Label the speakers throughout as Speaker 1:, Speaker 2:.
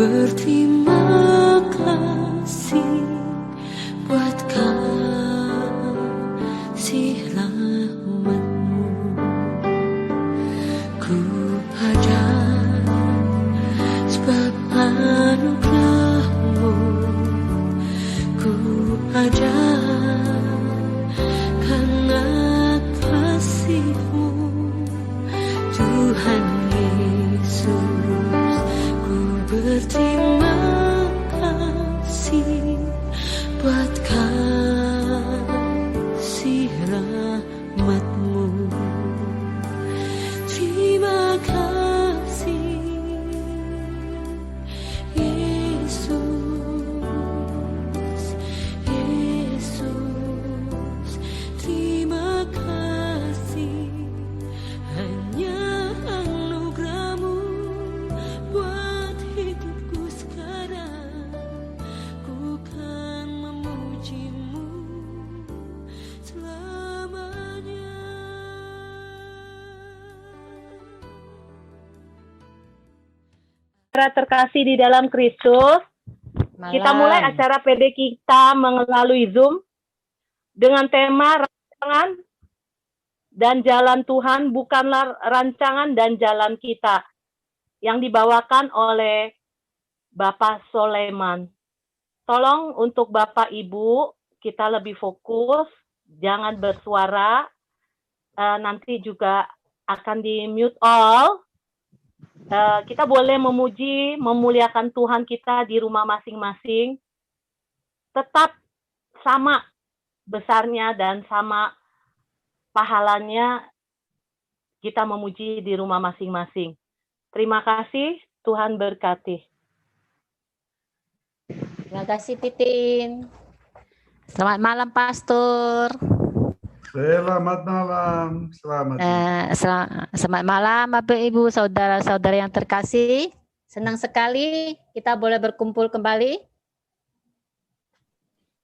Speaker 1: berterima kasih buat kasih rahmat-Mu. Ku hajar sebab anugerah-Mu. Ku hajar karena kasih-Mu, Tuhan Yesus. Ku berterima kasih buat kasih rahmat-Mu. Terima kasih Yesus, Yesus. Terima kasih, hanya anugerah-Mu buat hidupku sekarang. Ku kan memuji-Mu selamanya.
Speaker 2: Saudara terkasih di dalam Kristus, kita mulai acara PD kita melalui Zoom dengan tema rancangan dan jalan Tuhan bukanlah rancangan dan jalan kita, yang dibawakan oleh Bapak Soleman. Tolong untuk Bapak Ibu kita lebih fokus, jangan bersuara, nanti juga akan di mute all. Kita boleh memuji, memuliakan Tuhan kita di rumah masing-masing, tetap sama besarnya dan sama pahalanya kita memuji di rumah masing-masing. Terima kasih, Tuhan berkati.
Speaker 3: Terima kasih Titin. Selamat malam Pastor.
Speaker 4: Selamat malam.
Speaker 3: Selamat malam Bapak Ibu, saudara-saudara yang terkasih. Senang sekali kita boleh berkumpul kembali.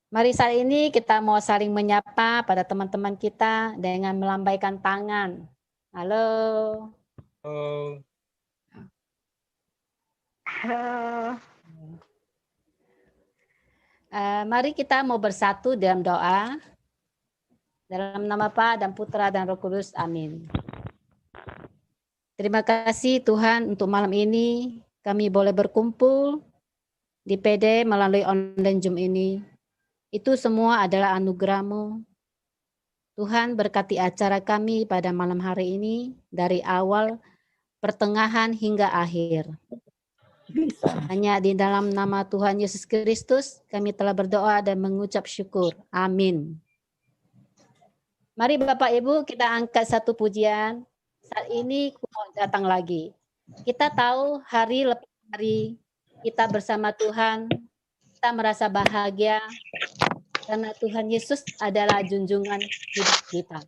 Speaker 3: Mari saat ini kita mau saling menyapa pada teman-teman kita dengan melambaikan tangan. Halo.
Speaker 4: Halo.
Speaker 3: Mari kita mau bersatu dalam doa. Dalam nama Bapa dan Putra dan Roh Kudus. Amin. Terima kasih Tuhan untuk malam ini kami boleh berkumpul di PD melalui online Zoom ini. Itu semua adalah anugerah-Mu. Tuhan berkati acara kami pada malam hari ini dari awal, pertengahan hingga akhir. Hanya di dalam nama Tuhan Yesus Kristus kami telah berdoa dan mengucap syukur. Amin. Mari Bapak Ibu kita angkat satu pujian. Saat ini mau datang lagi. Kita tahu hari lepas hari kita bersama Tuhan, kita merasa bahagia karena Tuhan Yesus adalah junjungan hidup kita.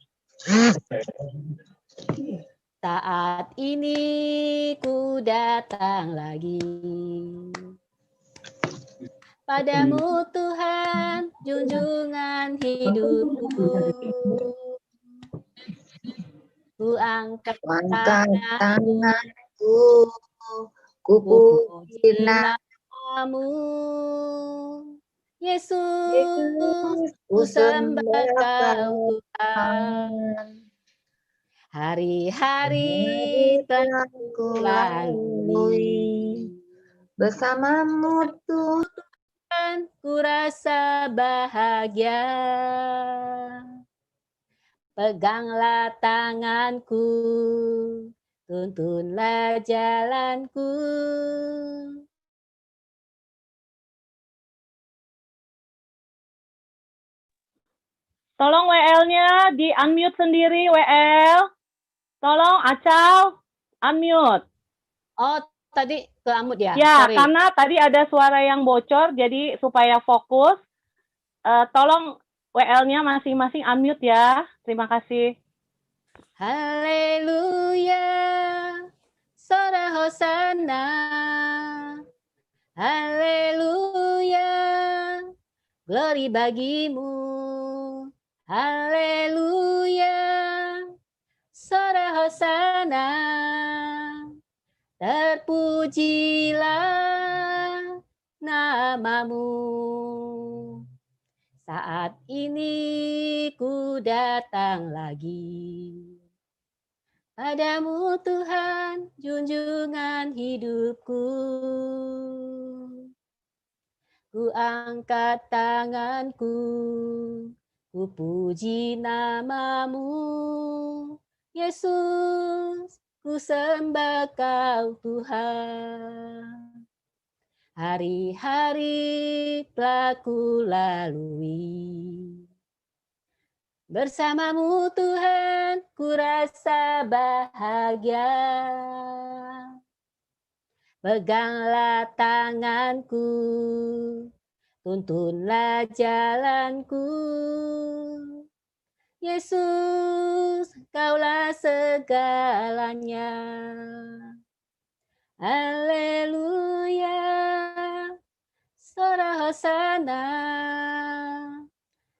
Speaker 3: Saat ini ku datang lagi. Padamu Tuhan, junjungan hidupku. Ku angkat tanganku, ku puji namamu. Yesus, ku sembah Kau Tuhan. Hari-hari telah ku lalui. Bersamamu Tuhan, ku rasa bahagia. Peganglah tanganku, tuntunlah jalanku.
Speaker 2: Tolong WL-nya di-unmute sendiri, WL. Tolong Acau, unmute.
Speaker 3: Oh, tadi ke unmute ya?
Speaker 2: Ya,
Speaker 3: sorry.
Speaker 2: karena tadi ada suara yang bocor, jadi supaya fokus, tolong WL-nya masing-masing unmute ya. Terima kasih.
Speaker 3: Haleluya, Sora Hosana. Haleluya, glory bagimu. Haleluya, Sora Hosana. Terpujilah namamu. Saat ini ku datang lagi padamu Tuhan, junjungan hidupku. Ku angkat tanganku, ku puji namamu. Yesus, ku sembah kau Tuhan. Hari-hari telah ku lalui. Bersamamu Tuhan, ku rasa bahagia. Peganglah tanganku, tuntunlah jalanku. Yesus, kaulah segalanya. Haleluya, Sora Hosana.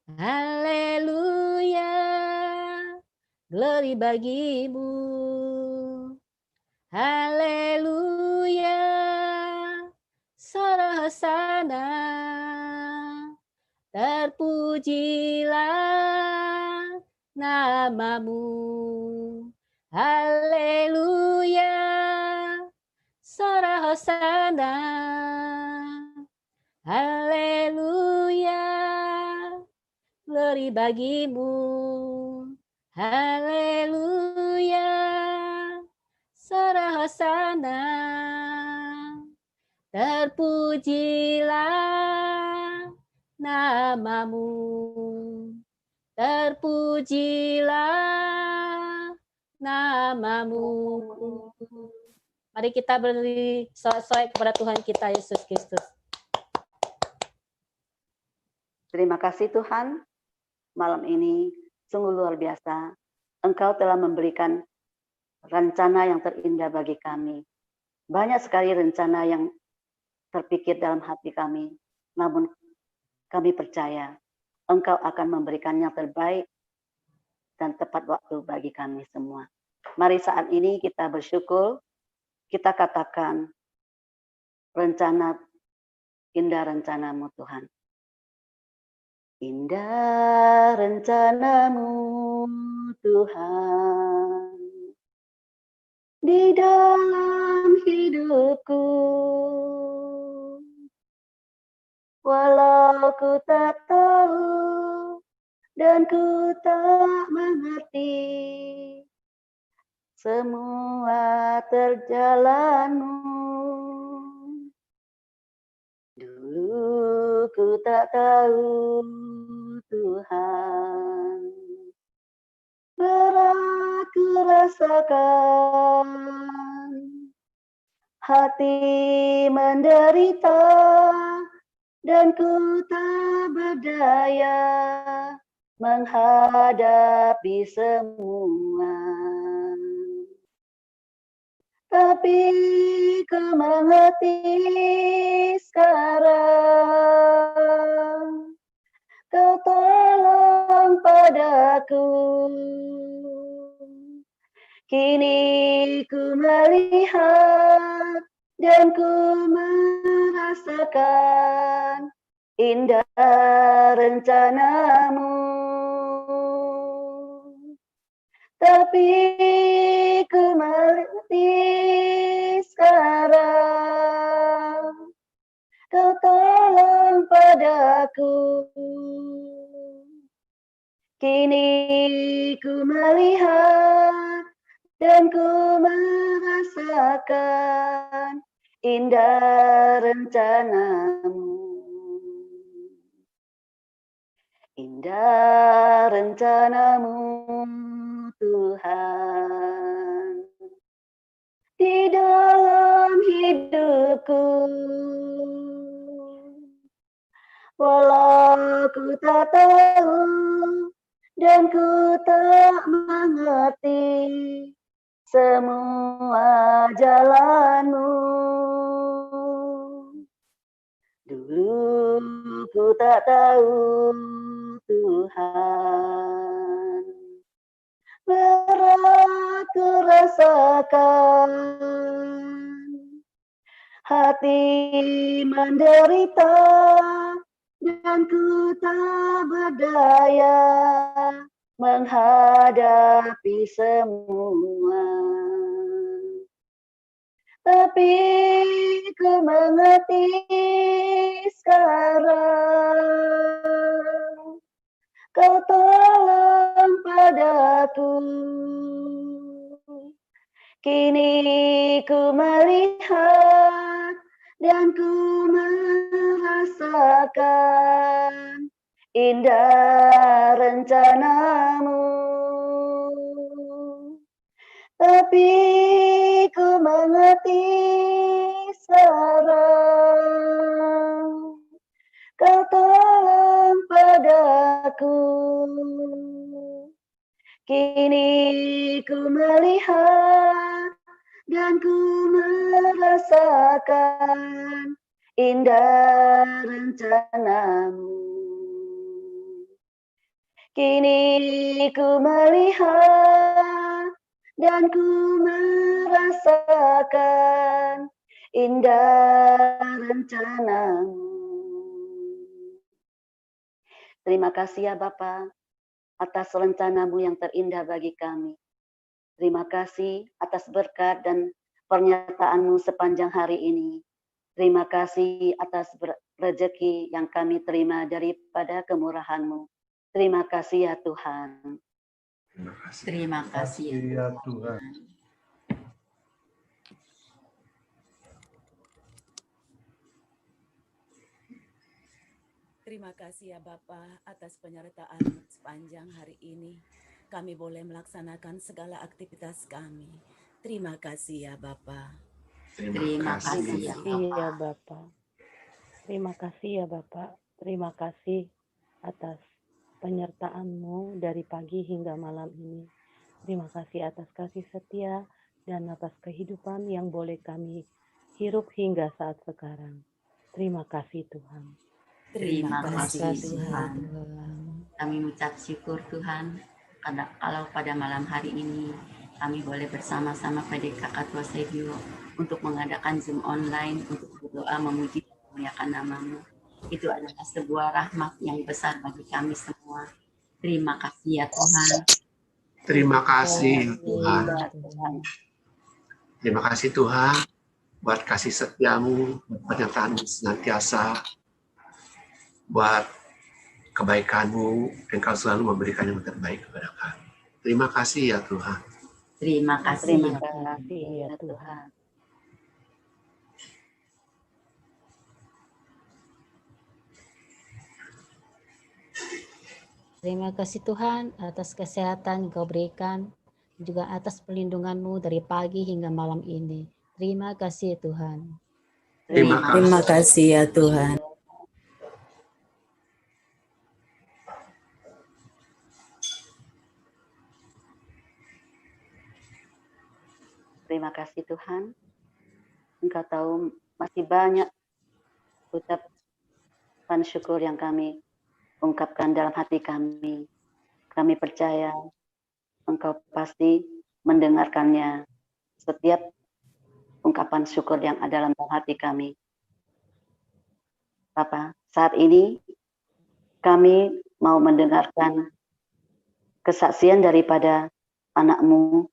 Speaker 3: Haleluya, glory bagimu. Haleluya, Sora Hosana. Terpujilah namamu. Haleluya, Sora Hosana. Haleluya, glory bagimu. Haleluya, Sora Hosana. Terpujilah namamu. Terpujilah namamu. Mari kita beri soal-soal kepada Tuhan kita Yesus Kristus.
Speaker 5: Terima kasih Tuhan, malam ini sungguh luar biasa. Engkau telah memberikan rencana yang terindah bagi kami. Banyak sekali rencana yang terpikir dalam hati kami, namun kami percaya Engkau akan memberikan yang terbaik dan tepat waktu bagi kami semua. Mari saat ini kita bersyukur, kita katakan rencana, indah rencanamu Tuhan. Indah rencanamu Tuhan di dalam hidupku. Walau ku tak tahu dan ku tak mengerti semua terjalanmu. Dulu ku tak tahu Tuhan, berat ku rasakan, hati menderita dan ku tak berdaya menghadapi semua. Tapi ku mengerti sekarang, Kau tolong padaku. Kini ku melihat dan ku merasakan indah rencanamu. Tapi ku mengerti sekarang, Kau tolong padaku. Kini ku melihat dan ku merasakan indah rencanamu. Indah rencanamu Tuhan di dalam hidupku. Walau ku tak tahu dan ku tak mengerti semua jalanmu. Dulu ku tak tahu Tuhan, berat ku rasakan, hati menderita dan ku tak berdaya menghadapi semua. Tapi ku mengerti sekarang, kau tolong padaku. Kini ku melihat dan ku merasakan indah rencanamu. Tapi ku mengerti sekarang, kau tolong padaku. Kini ku melihat dan ku merasakan indah rencanamu. Kini ku melihat dan ku merasakan indah rencanamu. Terima kasih ya Bapa atas rencanamu yang terindah bagi kami. Terima kasih atas berkat dan pernyataanmu sepanjang hari ini. Terima kasih atas rezeki yang kami terima daripada kemurahan-Mu. Terima kasih ya Tuhan.
Speaker 6: Terima kasih
Speaker 4: ya Tuhan.
Speaker 7: Terima kasih ya Bapa atas penyertaan sepanjang hari ini. Kami boleh melaksanakan segala aktivitas kami. Terima kasih ya Bapa.
Speaker 6: Terima kasih
Speaker 2: ya Bapak. Terima kasih ya Bapak. Terima kasih atas penyertaan-Mu dari pagi hingga malam ini. Terima kasih atas kasih setia dan atas kehidupan yang boleh kami hirup hingga saat sekarang. Terima kasih Tuhan.
Speaker 6: Terima kasih Tuhan. Kami mengucap syukur Tuhan karena kalau pada malam hari ini kami boleh bersama-sama PDK Katua Sedio untuk mengadakan Zoom online untuk berdoa memuji dan memuliakan nama-Mu. Itu adalah sebuah rahmat yang besar bagi kami semua. Terima kasih ya Tuhan.
Speaker 8: Terima kasih Tuhan. Terima kasih Tuhan buat kasih setia-Mu, pernyataan senantiasa, buat kebaikan-Mu, dan Kau selalu memberikan yang terbaik kepada kami. Terima kasih ya Tuhan.
Speaker 6: Terima kasih
Speaker 2: ya Tuhan.
Speaker 3: Terima kasih Tuhan atas kesehatan yang Kau berikan, juga atas perlindungan-Mu dari pagi hingga malam ini. Terima kasih Tuhan.
Speaker 6: Terima kasih ya Tuhan.
Speaker 5: Terima kasih Tuhan. Engkau tahu masih banyak ucapan syukur yang kami ungkapkan dalam hati kami. Kami percaya Engkau pasti mendengarkannya setiap ungkapan syukur yang ada dalam hati kami. Bapa, saat ini kami mau mendengarkan kesaksian daripada anak-Mu,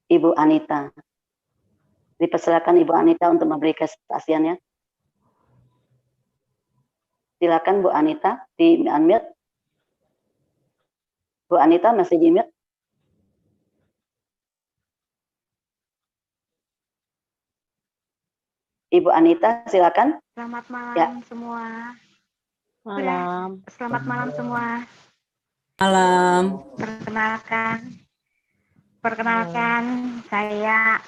Speaker 5: Ibu Anita. Dipersilakan Ibu Anita untuk memberi kesaksiannya. Silakan Bu Anita, di-unmute. Bu Anita masih di-mute. Ibu Anita, silakan.
Speaker 9: Selamat malam
Speaker 5: ya.
Speaker 9: Semua.
Speaker 2: Malam.
Speaker 9: Selamat malam semua.
Speaker 6: Malam.
Speaker 9: Perkenalkan, saya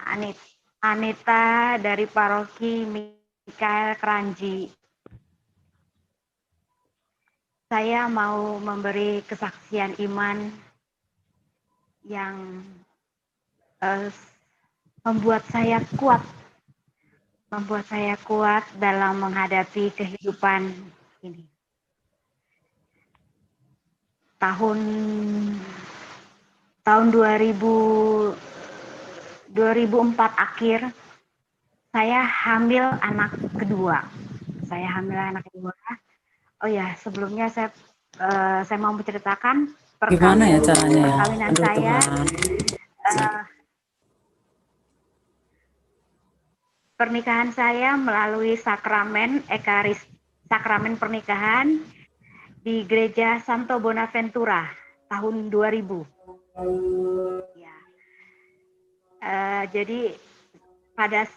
Speaker 9: Anita dari Paroki Mikael Kranji. Saya mau memberi kesaksian iman yang membuat saya kuat dalam menghadapi kehidupan ini. Tahun 2004 akhir, saya hamil anak kedua. Oh ya, sebelumnya saya mau menceritakan
Speaker 10: Gimana ya caranya ya?
Speaker 9: perkawinan
Speaker 10: Aduh
Speaker 9: saya.
Speaker 10: Tuhan.
Speaker 9: Pernikahan saya melalui sakramen sakramen pernikahan di Gereja Santo Bonaventura tahun 2000. Ya. Jadi pada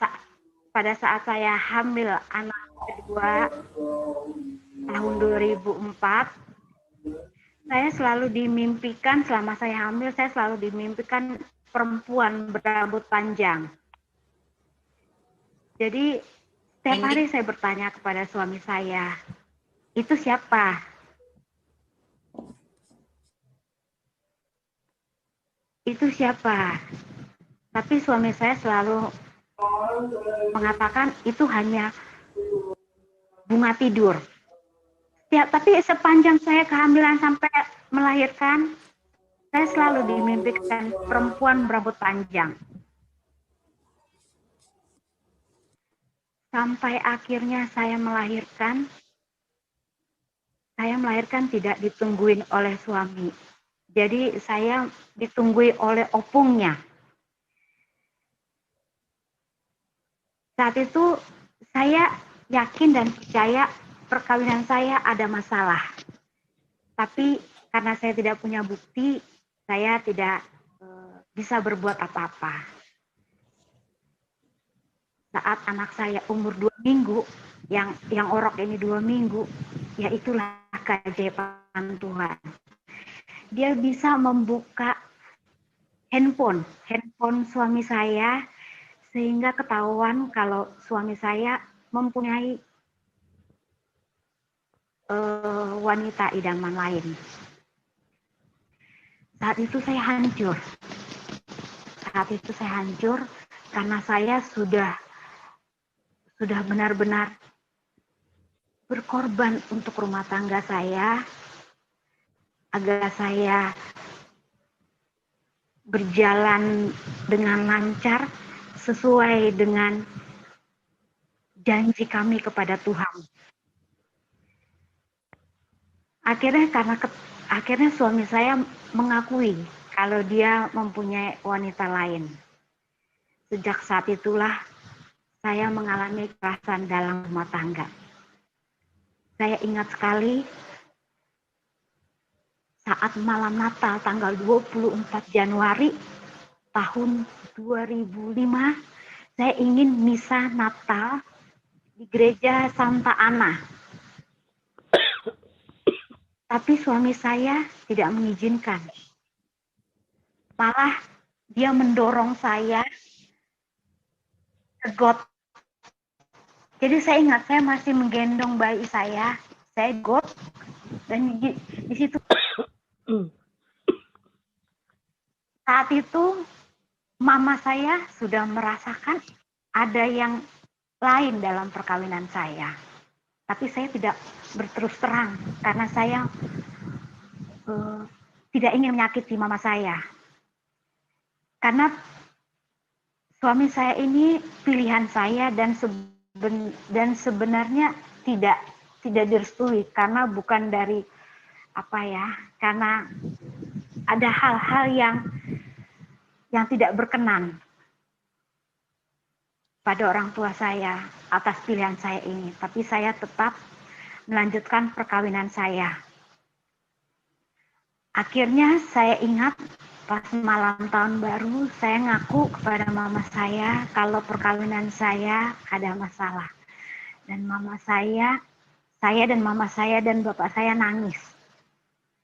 Speaker 9: saat saya hamil anak kedua tahun 2004, saya selalu dimimpikan, selama saya hamil, saya selalu dimimpikan perempuan berambut panjang. Jadi setiap hari saya bertanya kepada suami saya, itu siapa? Itu siapa? Tapi suami saya selalu mengatakan itu hanya bunga tidur. Ya, tapi sepanjang saya kehamilan sampai melahirkan, saya selalu dimimpikan perempuan berambut panjang. Sampai akhirnya saya melahirkan tidak ditungguin oleh suami. Jadi saya ditunggui oleh opungnya. Saat itu saya yakin dan percaya perkawinan saya ada masalah. Tapi karena saya tidak punya bukti, saya tidak bisa berbuat apa-apa. Saat anak saya umur 2 minggu, yang orok ini 2 minggu, ya itulah keajaiban Tuhan. Dia bisa membuka handphone suami saya, sehingga ketahuan kalau suami saya mempunyai wanita idaman lain. Saat itu saya hancur karena saya sudah benar-benar berkorban untuk rumah tangga saya, agar saya berjalan dengan lancar sesuai dengan janji kami kepada Tuhan. Akhirnya suami saya mengakui kalau dia mempunyai wanita lain. Sejak saat itulah saya mengalami kekerasan dalam rumah tangga. Saya ingat sekali saat malam Natal tanggal 24 Januari tahun 2005, saya ingin misa Natal di Gereja Santa Ana. Tapi suami saya tidak mengizinkan. Malah dia mendorong saya ke got. Jadi saya ingat saya masih menggendong bayi saya got, dan di situ saat itu mama saya sudah merasakan ada yang lain dalam perkawinan saya. Tapi saya tidak berterus terang karena saya tidak ingin menyakiti mama saya. Karena suami saya ini pilihan saya dan sebenarnya tidak direstui karena bukan dari karena ada hal-hal yang tidak berkenan pada orang tua saya atas pilihan saya ini, tapi saya tetap melanjutkan perkawinan saya. Akhirnya saya ingat pas malam tahun baru, saya ngaku kepada mama saya kalau perkawinan saya ada masalah. Dan saya dan mama saya dan bapak saya nangis.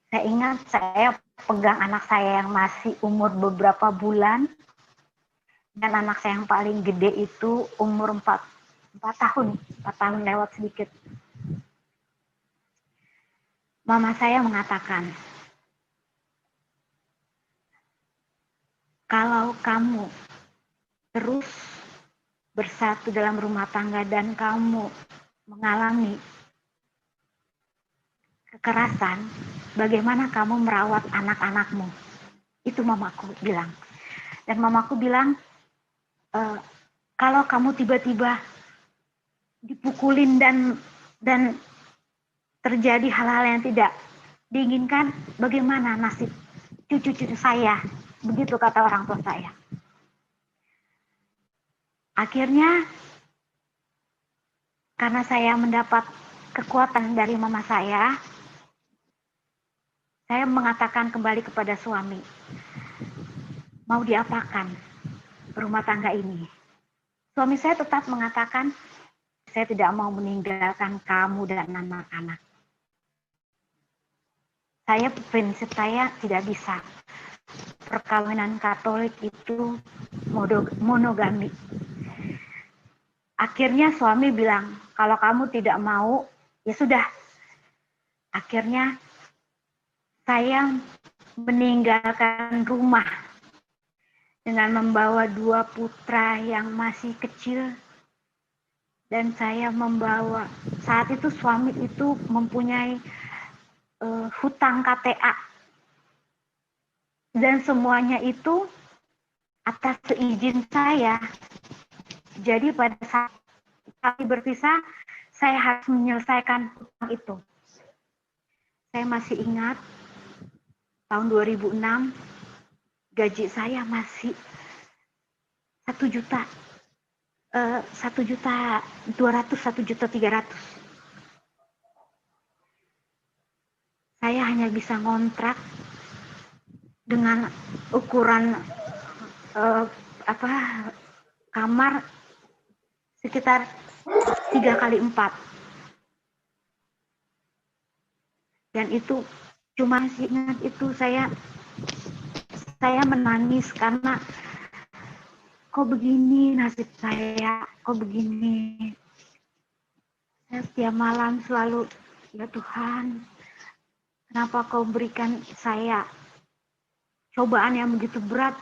Speaker 9: Saya ingat saya pegang anak saya yang masih umur beberapa bulan, dan anak saya yang paling gede itu umur 4 tahun lewat sedikit. Mama saya mengatakan, kalau kamu terus bersatu dalam rumah tangga dan kamu mengalami kekerasan, bagaimana kamu merawat anak-anakmu? Itu mamaku bilang. Dan mamaku bilang, kalau kamu tiba-tiba dipukulin dan terjadi hal-hal yang tidak diinginkan, bagaimana nasib cucu-cucu saya? Begitu kata orang tua saya. Akhirnya karena saya mendapat kekuatan dari mama saya mengatakan kembali kepada suami, mau diapakan rumah tangga ini? Suami saya tetap mengatakan, saya tidak mau meninggalkan kamu dan anak-anak. Prinsip saya tidak bisa. Perkawinan Katolik itu monogami. Akhirnya suami bilang, kalau kamu tidak mau, ya sudah. Akhirnya saya meninggalkan rumah dengan membawa 2 putra yang masih kecil, dan saya membawa, saat itu suami itu mempunyai hutang KTA, dan semuanya itu atas seizin saya. Jadi pada saat kami berpisah, saya harus menyelesaikan hutang itu. Saya masih ingat tahun 2006 gaji saya masih 1.200.000, 1.300.000. Saya hanya bisa ngontrak dengan ukuran kamar sekitar 3x4. Dan itu cuma ingat itu saya menangis karena kok begini nasib saya, kok begini. Saya setiap malam selalu, ya Tuhan, kenapa kau berikan saya cobaan yang begitu berat?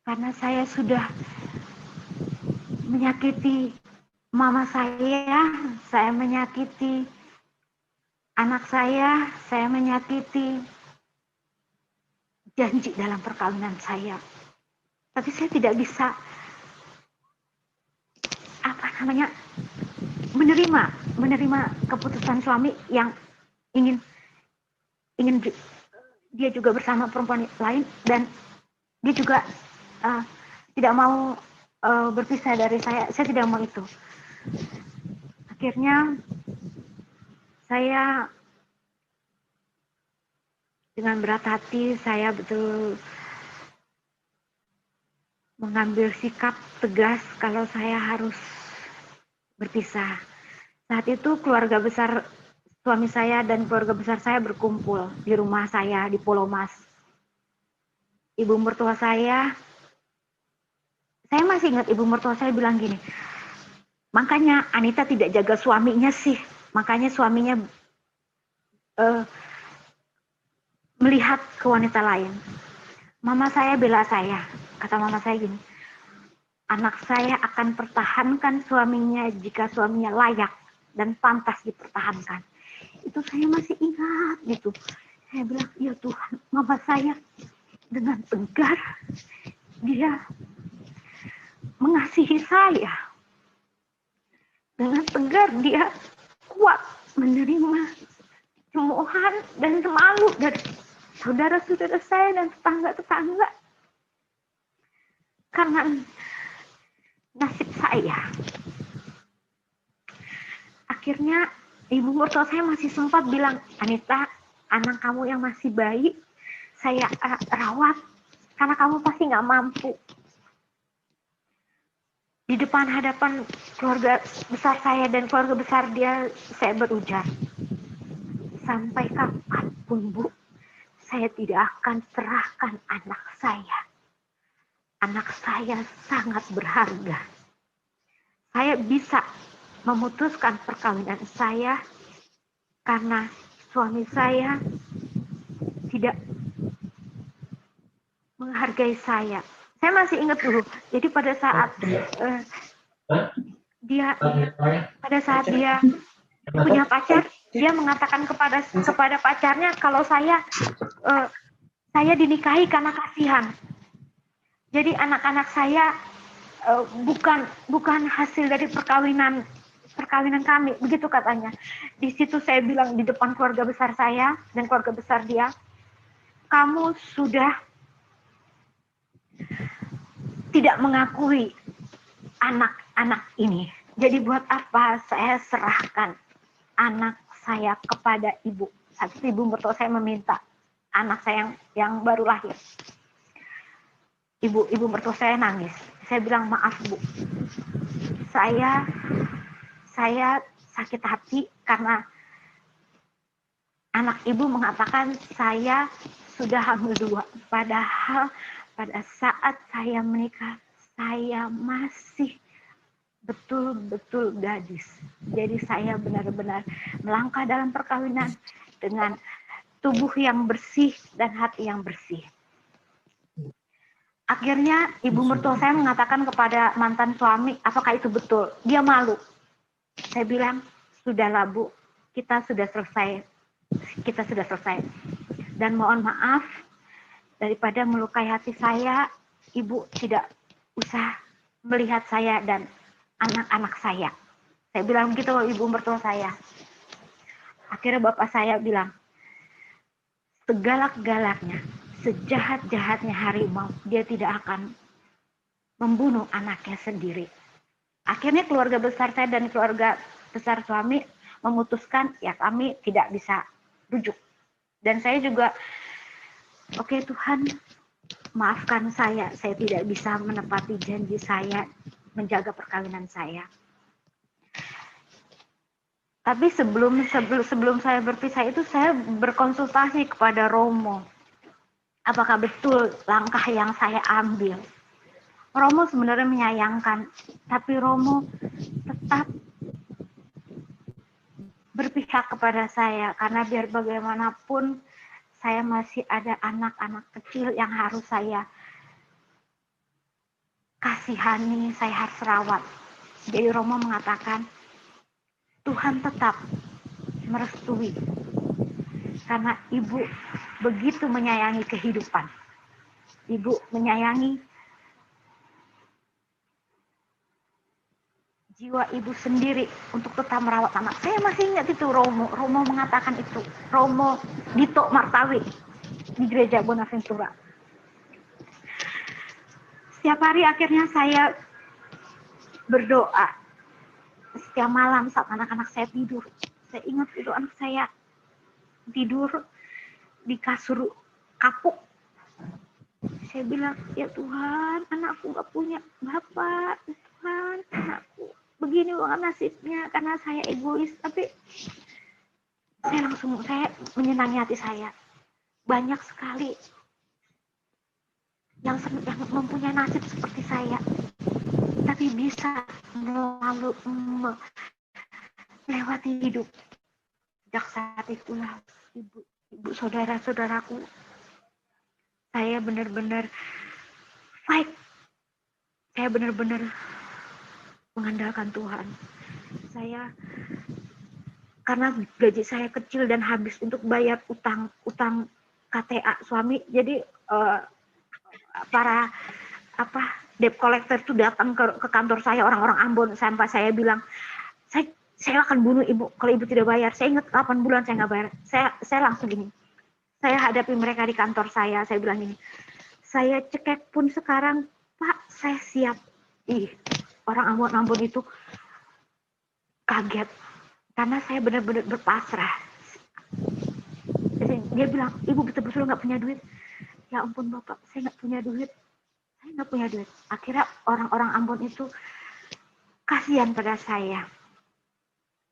Speaker 9: Karena saya sudah menyakiti mama saya menyakiti anak saya menyakiti janji dalam perkawinan saya. Tapi saya tidak bisa menerima keputusan suami yang ingin dia juga bersama perempuan lain, dan dia juga tidak mau berpisah dari saya. Saya tidak mau itu. Akhirnya saya dengan berat hati, saya betul mengambil sikap tegas kalau saya harus berpisah. Saat itu keluarga besar suami saya dan keluarga besar saya berkumpul di rumah saya di Pulau Mas. Ibu mertua saya masih ingat ibu mertua saya bilang gini, makanya Anita tidak jaga suaminya sih, makanya suaminya melihat ke wanita lain. Mama saya bela saya, kata mama saya gini, anak saya akan pertahankan suaminya jika suaminya layak dan pantas dipertahankan. Itu saya masih ingat gitu. Saya bilang, ya Tuhan, mama saya dengan tegar dia mengasihi saya. Dengan tegar dia kuat menerima cemoohan dan semalu dari saudara-saudara saya dan tetangga-tetangga. Karena nasib saya. Akhirnya ibu mertua saya masih sempat bilang, Anita, anak kamu yang masih bayi, saya rawat, karena kamu pasti nggak mampu. Di depan hadapan keluarga besar saya dan keluarga besar dia, saya berujar, sampai kapanpun Bu, saya tidak akan serahkan anak saya. Anak saya sangat berharga. Saya bisa memutuskan perkawinan saya karena suami saya tidak menghargai saya. Saya masih ingat dulu. Jadi pada saat dia punya pacar, dia mengatakan kepada pacarnya kalau saya dinikahi karena kasihan. Jadi anak-anak saya bukan hasil dari perkawinan kami, begitu katanya. Di situ saya bilang di depan keluarga besar saya dan keluarga besar dia, kamu sudah tidak mengakui anak-anak ini. Jadi buat apa saya serahkan anak saya kepada ibu? Saat itu ibu mertua saya meminta anak saya yang baru lahir. Ibu mertua saya nangis. Saya bilang, maaf Bu, saya sakit hati karena anak ibu mengatakan saya sudah hamil 2. Padahal pada saat saya menikah, saya masih betul-betul gadis. Jadi saya benar-benar melangkah dalam perkawinan dengan tubuh yang bersih dan hati yang bersih. Akhirnya ibu mertua saya mengatakan kepada mantan suami, apakah itu betul? Dia malu. Saya bilang, sudahlah Bu, kita sudah selesai. Dan mohon maaf, daripada melukai hati saya, ibu tidak usah melihat saya dan anak-anak saya. Saya bilang begitu ibu mertua saya. Akhirnya bapak saya bilang, segalak-galaknya, sejahat-jahatnya harimau, dia tidak akan membunuh anaknya sendiri. Akhirnya keluarga besar saya dan keluarga besar suami memutuskan, ya kami tidak bisa rujuk. Dan saya juga, oke Tuhan, maafkan saya tidak bisa menepati janji saya menjaga perkawinan saya. Tapi sebelum saya berpisah itu, saya berkonsultasi kepada Romo. Apakah betul langkah yang saya ambil? Romo sebenarnya menyayangkan, tapi Romo tetap berpihak kepada saya, karena biar bagaimanapun saya masih ada anak-anak kecil yang harus saya kasihani, saya harus rawat. Jadi Romo mengatakan, Tuhan tetap merestui, karena ibu begitu menyayangi kehidupan. Ibu menyayangi jiwa ibu sendiri untuk tetap merawat anak. Saya masih ingat itu Romo mengatakan itu. Romo Dito Martawi di Gereja Bonaventura. Setiap hari akhirnya saya berdoa. Setiap malam saat anak-anak saya tidur, saya ingat itu anak saya tidur di kasur kapuk. Saya bilang, ya Tuhan, anakku gak punya bapak. Tuhan, anakku begini banget nasibnya karena saya egois. Tapi saya menyenangi hati saya. Banyak sekali yang mempunyai nasib seperti saya, tapi bisa melewati hidup. Sejak saat itulah ibu saudara-saudaraku, saya benar-benar fight. Saya benar-benar mengandalkan Tuhan. Saya karena gaji saya kecil dan habis untuk bayar utang KTA suami, jadi para debt collector itu datang ke kantor saya, orang-orang Ambon, sampai saya bilang, saya akan bunuh ibu kalau ibu tidak bayar. Saya ingat 8 bulan saya nggak bayar. Saya langsung gini, saya hadapi mereka di kantor saya bilang gini, saya cekek pun sekarang Pak, saya siap. Orang Ambon itu kaget karena saya benar-benar berpasrah. Jadi dia bilang, ibu betul-betul nggak punya duit. Ya ampun Bapak, saya nggak punya duit. Akhirnya orang-orang Ambon itu kasihan pada saya.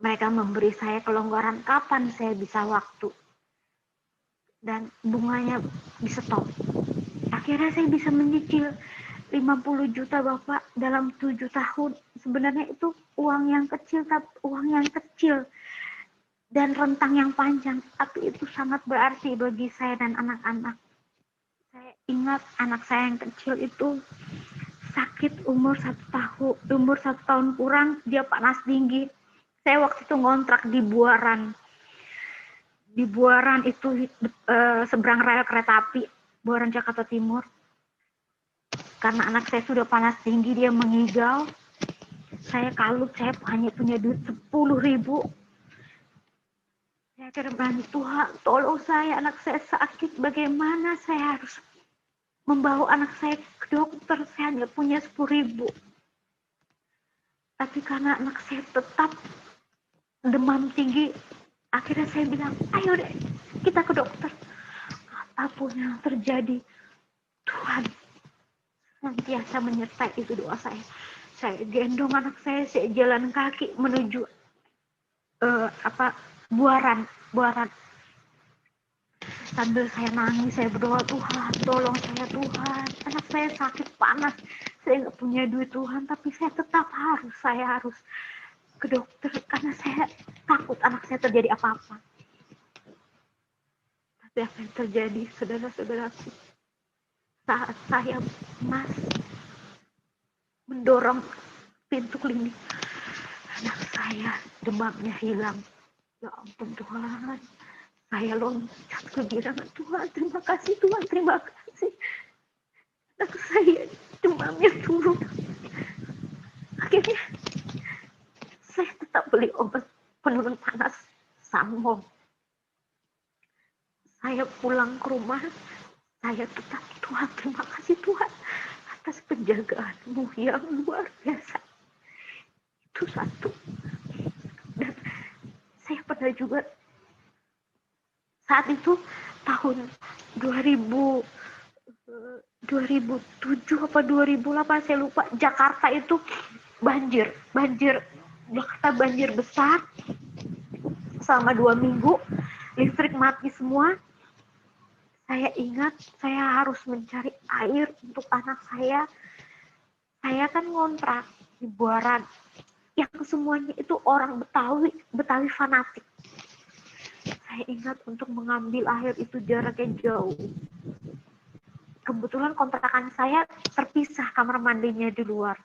Speaker 9: Mereka memberi saya kelonggaran kapan saya bisa waktu. Dan bunganya di stop. Akhirnya saya bisa menyicil 50 juta Bapak dalam 7 tahun. Sebenarnya itu uang yang kecil dan rentang yang panjang, tapi itu sangat berarti bagi saya dan anak-anak. Saya ingat anak saya yang kecil itu sakit umur 1 tahun kurang, dia panas tinggi. Saya waktu itu ngontrak di Buaran. Di Buaran itu seberang rel kereta api, Buaran Jakarta Timur. karena anak saya sudah panas tinggi, dia mengigau. Saya kalut, saya hanya punya duit 10.000. Saya akhirnya Tuhan, tolong saya, anak saya sakit, bagaimana saya harus membawa anak saya ke dokter, saya hanya punya 10.000. Tapi karena anak saya tetap demam tinggi, akhirnya saya bilang, ayo deh, kita ke dokter. Apapun yang terjadi, Tuhan senantiasa menyertai, itu doa saya. Saya gendong anak saya jalan kaki menuju buaran. Sambil saya nangis, saya berdoa, Tuhan, tolong saya Tuhan. Anak saya sakit panas, saya nggak punya duit Tuhan, tapi saya tetap harus ke dokter karena saya takut anak saya terjadi apa-apa. Tapi apa yang terjadi, saudara-saudaraku, saat saya mendorong pintu klinik, anak saya demamnya hilang. Ya ampun Tuhan, saya loncat kegirangan, Tuhan, terima kasih Tuhan, terima kasih. Anak saya demamnya turun. Akhirnya saya tetap beli obat penurun panas Sangol. Saya pulang ke rumah, saya tetap, Tuhan, terima kasih Tuhan atas penjagaanmu yang luar biasa. Itu satu. Dan saya pernah juga saat itu tahun 2007 apa 2008, saya lupa, Jakarta itu banjir Jakarta banjir besar selama 2 minggu, listrik mati semua. Saya ingat saya harus mencari air untuk anak saya. Saya kan ngontrak di Buaran yang semuanya itu orang Betawi fanatik. Saya ingat untuk mengambil air itu jaraknya jauh. Kebetulan kontrakan saya terpisah, kamar mandinya di luar.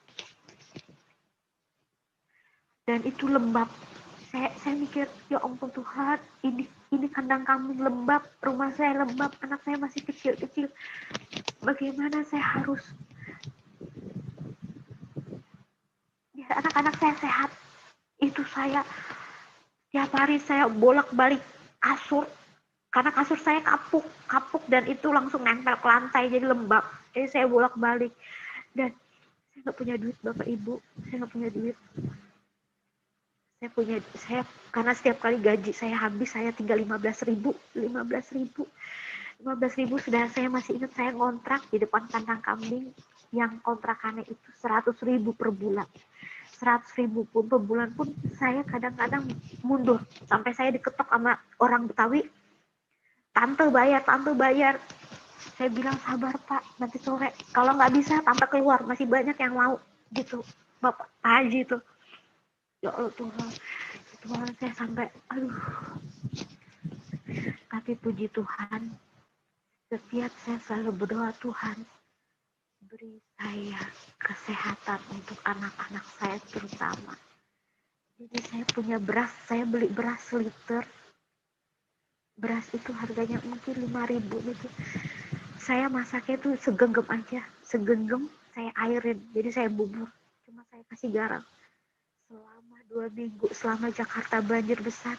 Speaker 9: Dan itu lembab. Saya mikir, ya ampun Tuhan, ini kandang kambing lembab, rumah saya lembab, anak saya masih kecil-kecil. Bagaimana saya harus biar anak-anak saya sehat? Itu saya tiap hari saya bolak-balik kasur, karena kasur saya kapuk dan itu langsung nempel ke lantai jadi lembab. Jadi saya bolak-balik dan saya nggak punya duit, Bapak Ibu, saya nggak punya duit. Saya karena setiap kali gaji saya habis, saya tinggal 15.000 sudah. Saya masih ingat saya ngontrak di depan kandang kambing yang kontrakannya itu 100.000 per bulan. 100.000 pun per bulan pun saya kadang-kadang mundur sampai saya diketok sama orang Betawi, tante bayar. Saya bilang, sabar Pak, nanti sore, kalau nggak bisa tante keluar, masih banyak yang mau gitu, Bapak Haji itu. Ya Allah Tuhan, saya sampai, aduh. Tapi puji Tuhan, setiap saya selalu berdoa, Tuhan, beri saya kesehatan untuk anak-anak saya terutama. Jadi saya punya beras, saya beli beras liter. Beras itu harganya mungkin 5.000 gitu. Saya masaknya itu segenggam aja, saya airin, jadi saya bubur, cuma saya kasih garam. Selama 2 minggu, selama Jakarta banjir besar,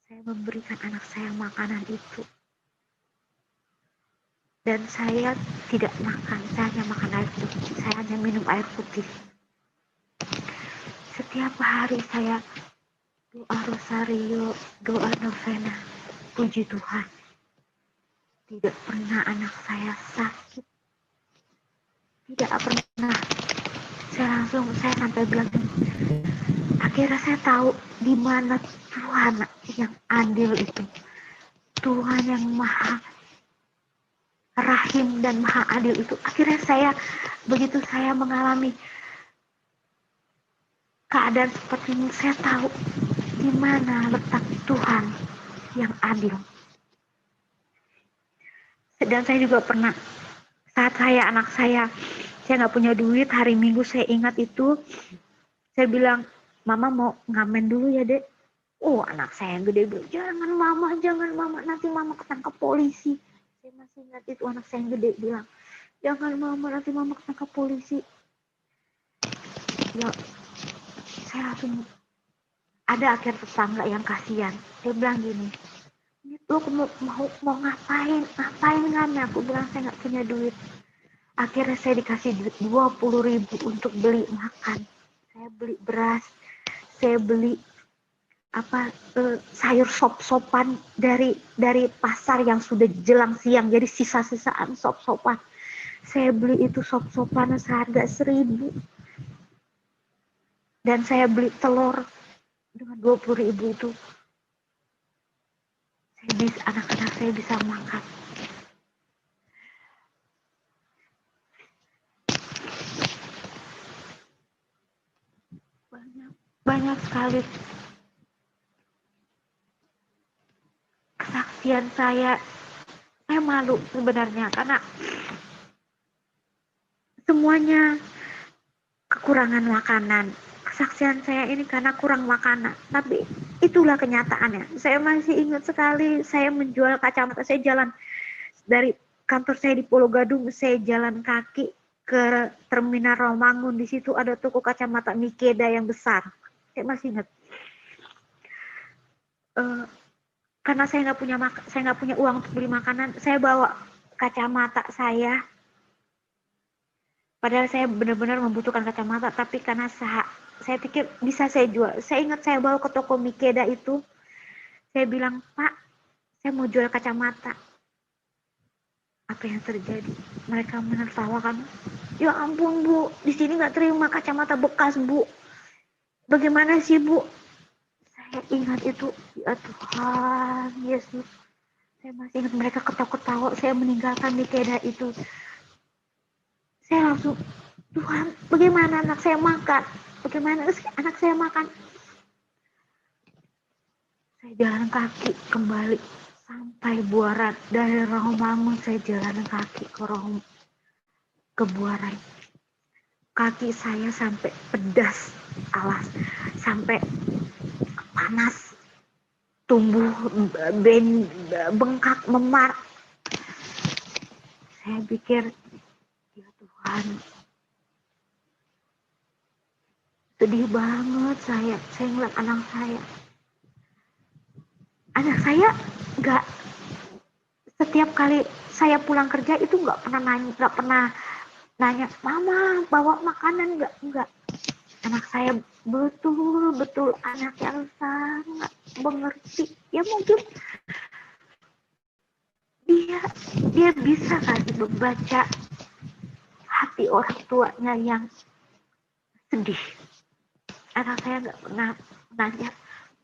Speaker 9: saya memberikan anak saya makanan itu. Dan saya tidak makan, saya hanya makan air putih, saya hanya minum air putih. Setiap hari saya doa rosario, doa novena, puji Tuhan. Tidak pernah anak saya sakit. Tidak pernah. Saya sampai bilang, akhirnya saya tahu di mana Tuhan yang adil itu. Tuhan yang maha rahim dan maha adil itu. Akhirnya begitu saya mengalami keadaan seperti ini, saya tahu di mana letak Tuhan yang adil. Dan saya juga pernah, saat anak saya nggak punya duit, hari Minggu saya ingat itu, saya bilang, Mama mau ngamen dulu ya Dek. Oh, anak saya yang gede bilang, jangan mama, nanti mama ketangkap polisi. Saya masih ingat itu, anak saya yang gede bilang, Jangan mama, nanti mama ketangkap polisi. Ya, saya langsung ada akhir tetangga yang kasihan. Dia bilang gini, lu mau ngapain kan? Aku bilang saya nggak punya duit. Akhirnya saya dikasih duit 20.000 untuk beli makan. Saya beli beras, saya beli sayur sop-sopan dari pasar yang sudah jelang siang, jadi sisa-sisaan sop-sopan. Saya beli itu sop-sopan seharga 1.000. Dan saya beli telur dengan 20.000 itu. Anak-anak saya bisa makan. Banyak sekali kesaksian saya malu sebenarnya karena semuanya kekurangan makanan. Kesaksian saya ini karena kurang makanan, tapi itulah kenyataannya. Saya masih ingat sekali saya menjual kacamata. Saya jalan dari kantor saya di Pulau Gadung, saya jalan kaki ke terminal Rawamangun. Di situ ada toko kacamata Mikeda yang besar. Saya masih ingat. Karena saya nggak punya uang untuk beli makanan, saya bawa kacamata saya. Padahal saya benar-benar membutuhkan kacamata, tapi karena saya pikir bisa saya jual. Saya ingat saya bawa ke toko Mikeda itu, saya bilang, Pak, saya mau jual kacamata. Apa yang terjadi? Mereka menertawakan. Ya ampun Bu, di sini nggak terima kacamata bekas Bu. Bagaimana sih Bu? Saya ingat itu, ya Tuhan Yesus. Saya masih ingat mereka ketawa-ketawa. Saya meninggalkan Mikeda itu. Saya langsung, Tuhan, bagaimana anak saya makan? Bagaimana anak saya makan? Saya jalan kaki kembali sampai Buaran. Dari Rawamangun saya jalan kaki ke Buaran. Kaki saya sampai pedas alas, sampai panas, tumbuh bengkak, memar. Saya pikir, ya Tuhan, sedih banget saya ngeliat anak saya. Anak saya nggak, setiap kali saya pulang kerja itu nggak pernah nanya, Mama bawa makanan nggak. Anak saya betul-betul anak yang sangat mengerti. Ya mungkin dia bisa kali membaca hati orang tuanya yang sedih. Anak saya nggak pernah nanya,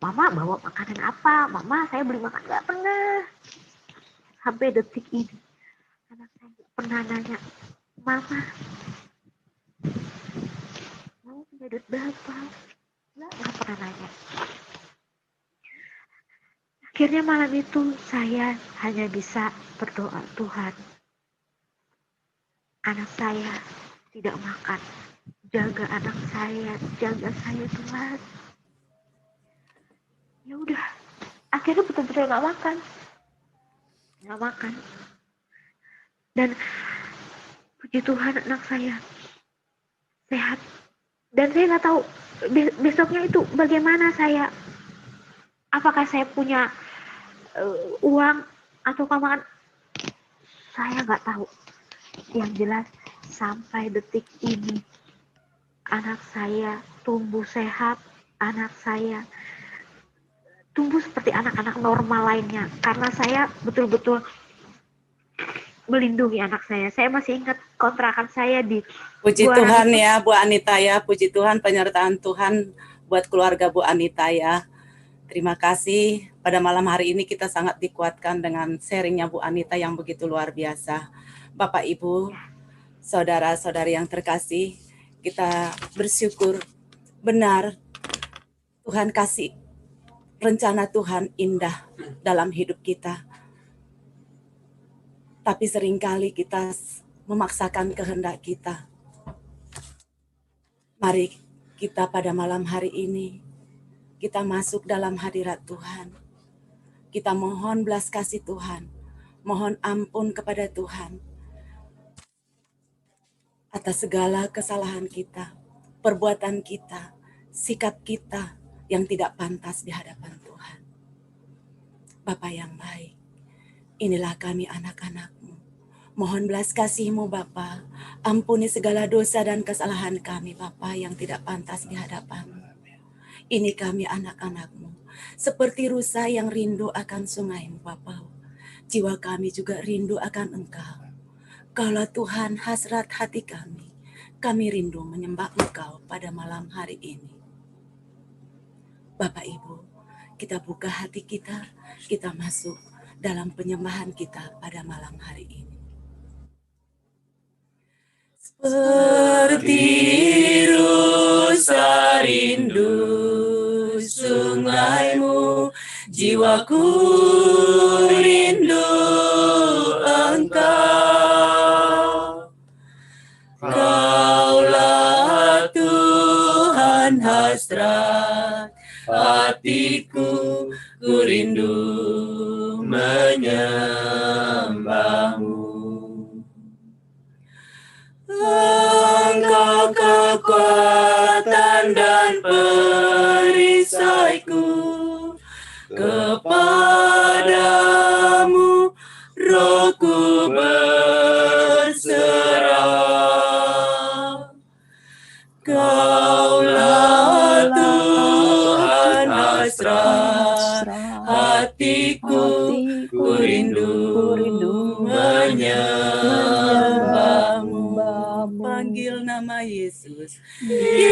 Speaker 9: Mama bawa makanan apa? Mama saya beli makan, nggak pernah. Sampai detik ini anak saya nggak pernah nanya, Mama mau punya duit berapa? Nggak pernah nanya. Akhirnya malam itu saya hanya bisa berdoa, Tuhan, anak saya tidak makan, jaga anak saya, jaga saya Tuhan. Ya udah, akhirnya betul-betul nggak makan. Dan puji Tuhan anak saya sehat. Dan saya nggak tahu besoknya itu bagaimana saya. Apakah saya punya uang atau makan? Saya nggak tahu. Yang jelas sampai detik ini anak saya tumbuh sehat, anak saya tumbuh seperti anak-anak normal lainnya. Karena saya betul-betul melindungi anak saya. Saya masih ingat kontrakan saya di
Speaker 10: Puji Tuhan ya Bu Anita ya, puji Tuhan penyertaan Tuhan buat keluarga Bu Anita ya. Terima kasih, pada malam hari ini kita sangat dikuatkan dengan sharingnya Bu Anita yang begitu luar biasa. Bapak Ibu, saudara-saudari yang terkasih, kita bersyukur benar Tuhan kasih rencana Tuhan indah dalam hidup kita. Tapi seringkali kita memaksakan kehendak kita. Mari kita pada malam hari ini, kita masuk dalam hadirat Tuhan. Kita mohon belas kasih Tuhan, mohon ampun kepada Tuhan.
Speaker 7: atas segala kesalahan kita, perbuatan kita, sikap kita yang tidak pantas di hadapan Tuhan. Bapa yang baik, inilah kami anak-anak-Mu. Mohon belas kasih-Mu Bapa, ampuni segala dosa dan kesalahan kami Bapa yang tidak pantas di hadapan-Mu. Ini kami anak-anak-Mu, seperti rusa yang rindu akan sungai-Mu Bapa. Jiwa kami juga rindu akan Engkau. Kaulah Tuhan hasrat hati kami rindu menyembah Engkau pada malam hari ini. Bapak Ibu, kita buka hati kita masuk dalam penyembahan kita pada malam hari ini. Seperti rusa rindu sungai-Mu, jiwaku rindu Engkau. Kaulah Tuhan hasrat hatiku, ku rindu menyembah-Mu. Engkau kekuatan dan perisaiku, kepadamu rohku berserah. Kaulah Tuhan hasrat hatiku, ku rindu menyembah-Mu. Panggil nama Yesus. Yesus,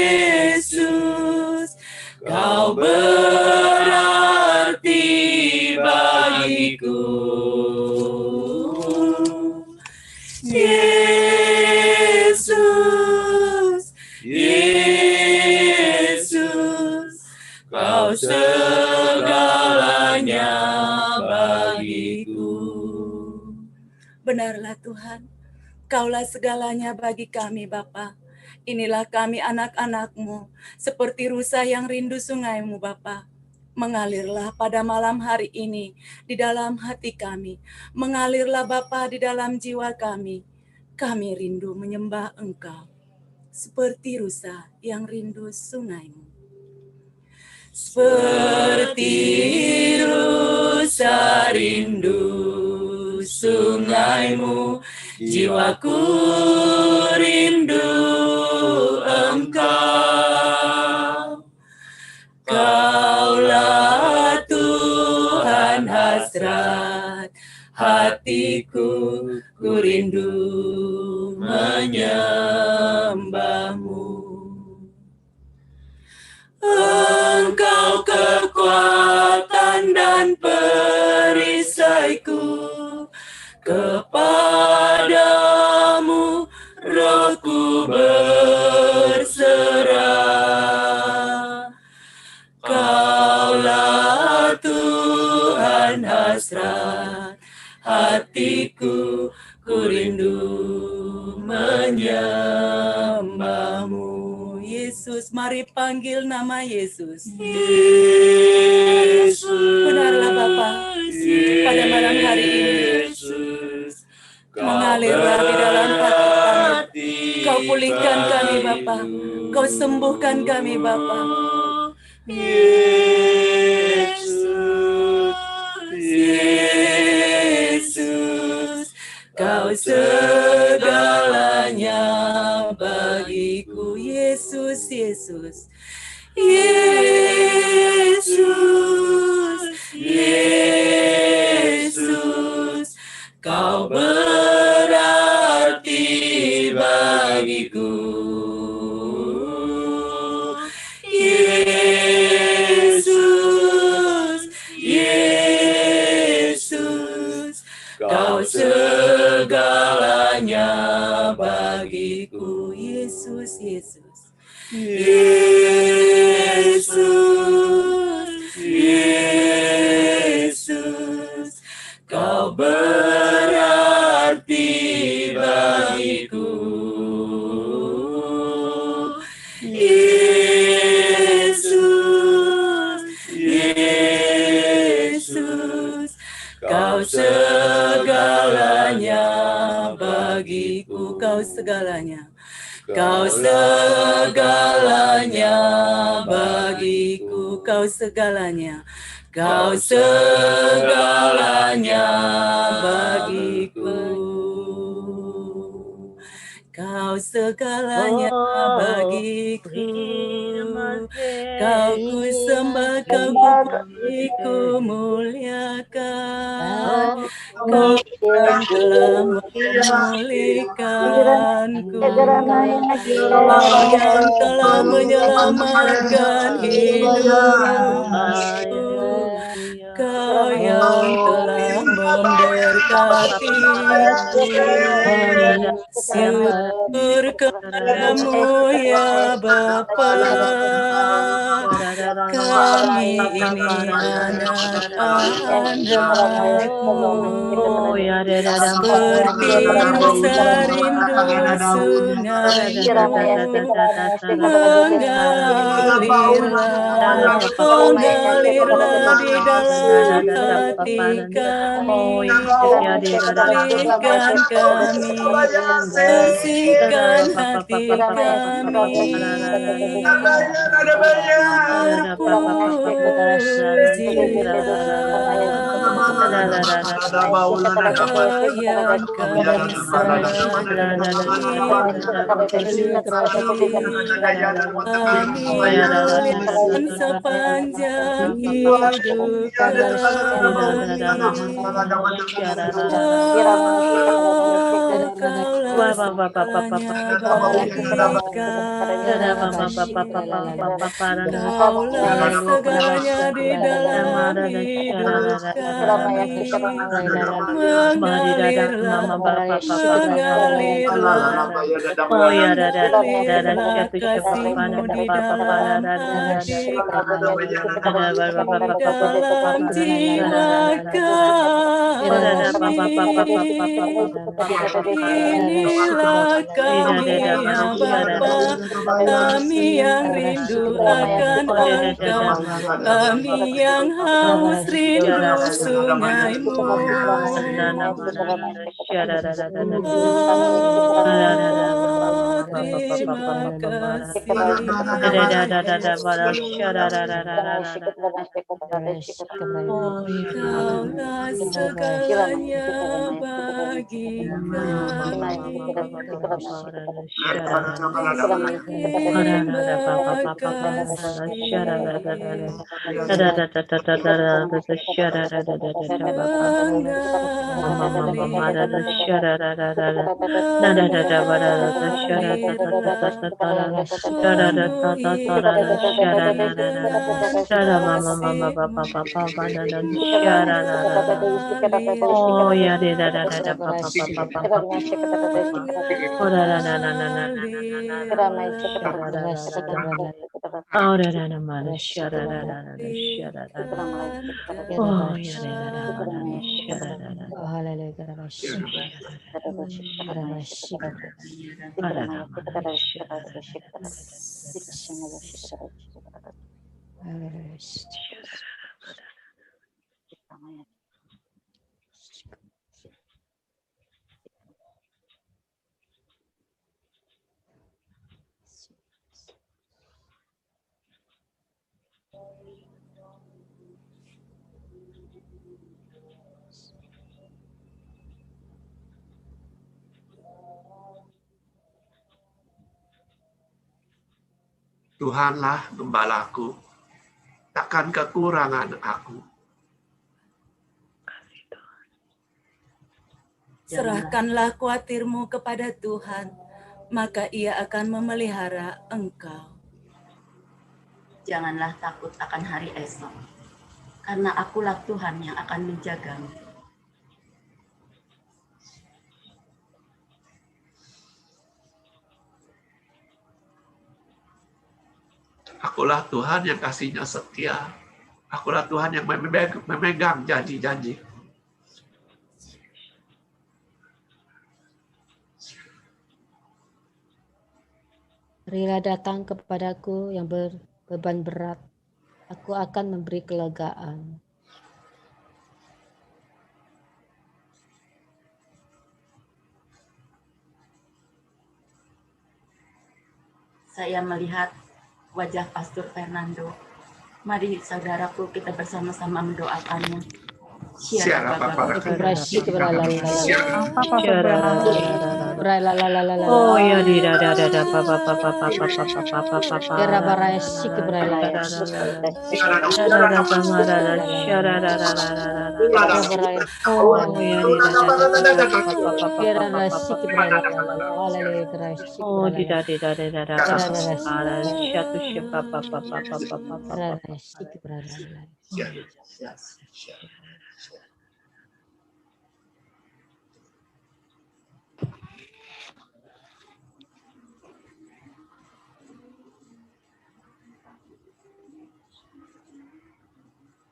Speaker 7: Yesus, Kau berarti bagiku. Yesus, Yesus, Kau segalanya bagiku. Benarlah Tuhan, Kaulah segalanya bagi kami Bapa. Inilah kami anak-anak-Mu, seperti rusa yang rindu sungai-Mu Bapa. Mengalirlah pada malam hari ini di dalam hati kami. Mengalirlah Bapa di dalam jiwa kami. Kami rindu menyembah Engkau, seperti rusa yang rindu sungai-Mu. Seperti rusa rindu sungai-Mu, jiwaku rindu Engkau. Kaulah Tuhan hasrat hatiku, ku rindu menyembah-Mu. Engkau kekuatan dan perisaiku, kepadamu rohku berserah. Kaulah Tuhan hasrat hatiku, ku rindu menyembah-Mu. Yesus, mari panggil nama Yesus. Yesus, benarlah Bapa, pada malam hari ini mengalirlah di dalam hati kami. Kau pulihkan kami Bapa, Kau sembuhkan kami Bapa. Yesus, Yesus, Kau segalanya bagiku. Yesus, Yesus, Yesus, Yesus, Kau berarti bagiku. Yesus, Yesus, Kau segalanya bagiku. Yesus, Yesus, Yesus, Yesus, Kau berarti bagiku. Yesus, Yesus, Kau
Speaker 10: bagiku, kau segalanya. Kau segalanya bagiku, kau segalanya. Kau segalanya bagiku. Kau segalanya bagiku. Kau ku sembah, kau ku muliakan. Kau yang telah memulihkanku. Kau yang telah menyelamatkan hidupku. Kau yang telah memberkatiku. Syukur kepadamu ya Bapa. Kami ini anak-anak-Mu, seperti serindu sungai mengalirlah di dalam hati kami, pulihkan kami, bersihkan hati kami. Sepanjang hidup Kaulah segalanya di dalam hidup kami. Mengalirlah, mengalirlah kasih-Mu di dalam hati kami, dalam jiwa kami. Inilah kami ya Bapa, kami yang rindu akan Engkau, kami yang haus rindu sungai-Mu. Terima kasih. Kaulah segalanya bagi kami.
Speaker 2: Oh ya,
Speaker 8: Tuhanlah gembalaku, takkan kekurangan aku.
Speaker 10: Serahkanlah khawatirmu kepada Tuhan, maka Ia akan memelihara engkau.
Speaker 6: Janganlah takut akan hari esok, karena akulah Tuhan yang akan menjagamu.
Speaker 8: Akulah Tuhan yang kasih-Nya setia. Akulah Tuhan yang memegang janji-janji.
Speaker 3: Marilah datang kepadaku yang berbeban berat, aku akan memberi kelegaan.
Speaker 6: saya melihat wajah Pastor Fernando. Mari saudaraku kita bersama-sama mendoakannya.
Speaker 8: Siara Papa.
Speaker 2: Oh ya di da papa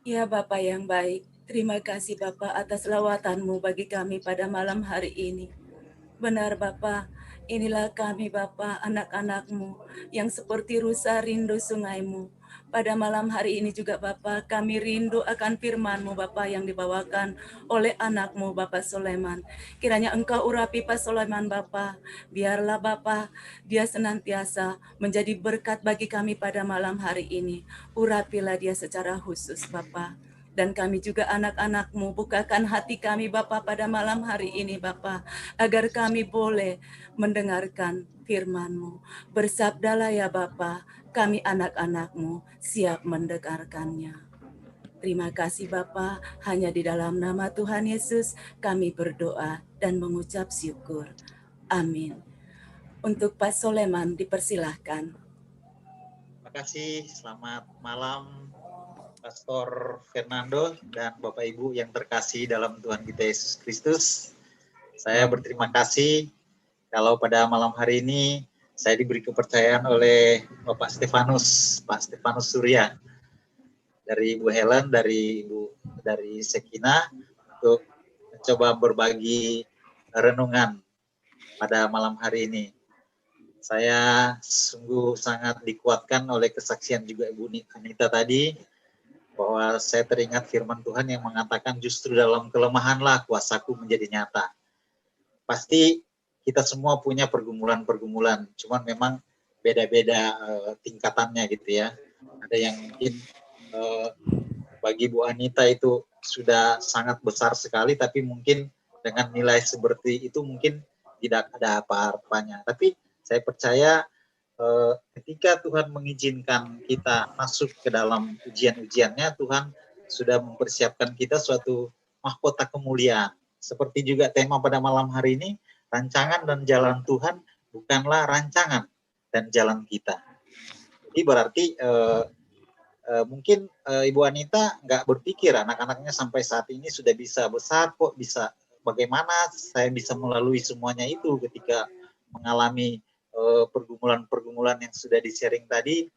Speaker 7: Ya Bapak yang baik, terima kasih Bapak atas lawatan-Mu bagi kami pada malam hari ini. Benar Bapak, inilah kami Bapak, anak-anak-Mu yang seperti rusa rindu sungai-Mu. Pada malam hari ini juga Bapak, kami rindu akan firman-Mu Bapak yang dibawakan oleh anak-Mu Bapak Soleman. Kiranya Engkau urapi Pak Soleman Bapak, biarlah Bapak dia senantiasa menjadi berkat bagi kami pada malam hari ini. Urapilah dia secara khusus Bapak. Dan kami juga anak-anak-Mu, bukakan hati kami Bapa pada malam hari ini Bapa, agar kami boleh mendengarkan firman-Mu. Bersabdalah ya Bapa, kami anak-anak-Mu siap mendengarkannya. Terima kasih Bapa, hanya di dalam nama Tuhan Yesus kami berdoa dan mengucap syukur. Amin. Untuk Pak Soleman dipersilahkan.
Speaker 11: Terima kasih, selamat malam Pastor Fernando dan Bapak Ibu yang terkasih dalam Tuhan kita Yesus Kristus. Saya berterima kasih kalau pada malam hari ini saya diberi kepercayaan oleh Bapak Stefanus, Pak Stefanus Surya, dari Ibu Helen, dari Sekina, untuk mencoba berbagi renungan pada malam hari ini. Saya sungguh sangat dikuatkan oleh kesaksian juga Ibu Anita tadi, bahwa saya teringat firman Tuhan yang mengatakan justru dalam kelemahanlah kuasaku menjadi nyata. Pasti kita semua punya pergumulan-pergumulan, cuman memang beda-beda tingkatannya gitu ya. Ada yang mungkin bagi Bu Anita itu sudah sangat besar sekali, tapi mungkin dengan nilai seperti itu mungkin tidak ada apa-apanya. Tapi saya percaya ketika Tuhan mengizinkan kita masuk ke dalam ujian-ujiannya, Tuhan sudah mempersiapkan kita suatu mahkota kemuliaan. Seperti juga tema pada malam hari ini, rancangan dan jalan Tuhan bukanlah rancangan dan jalan kita. Jadi berarti mungkin Ibu Anita nggak berpikir anak-anaknya sampai saat ini sudah bisa besar, kok bisa, bagaimana saya bisa melalui semuanya itu ketika mengalami pergumulan-pergumulan yang sudah di-sharing tadi.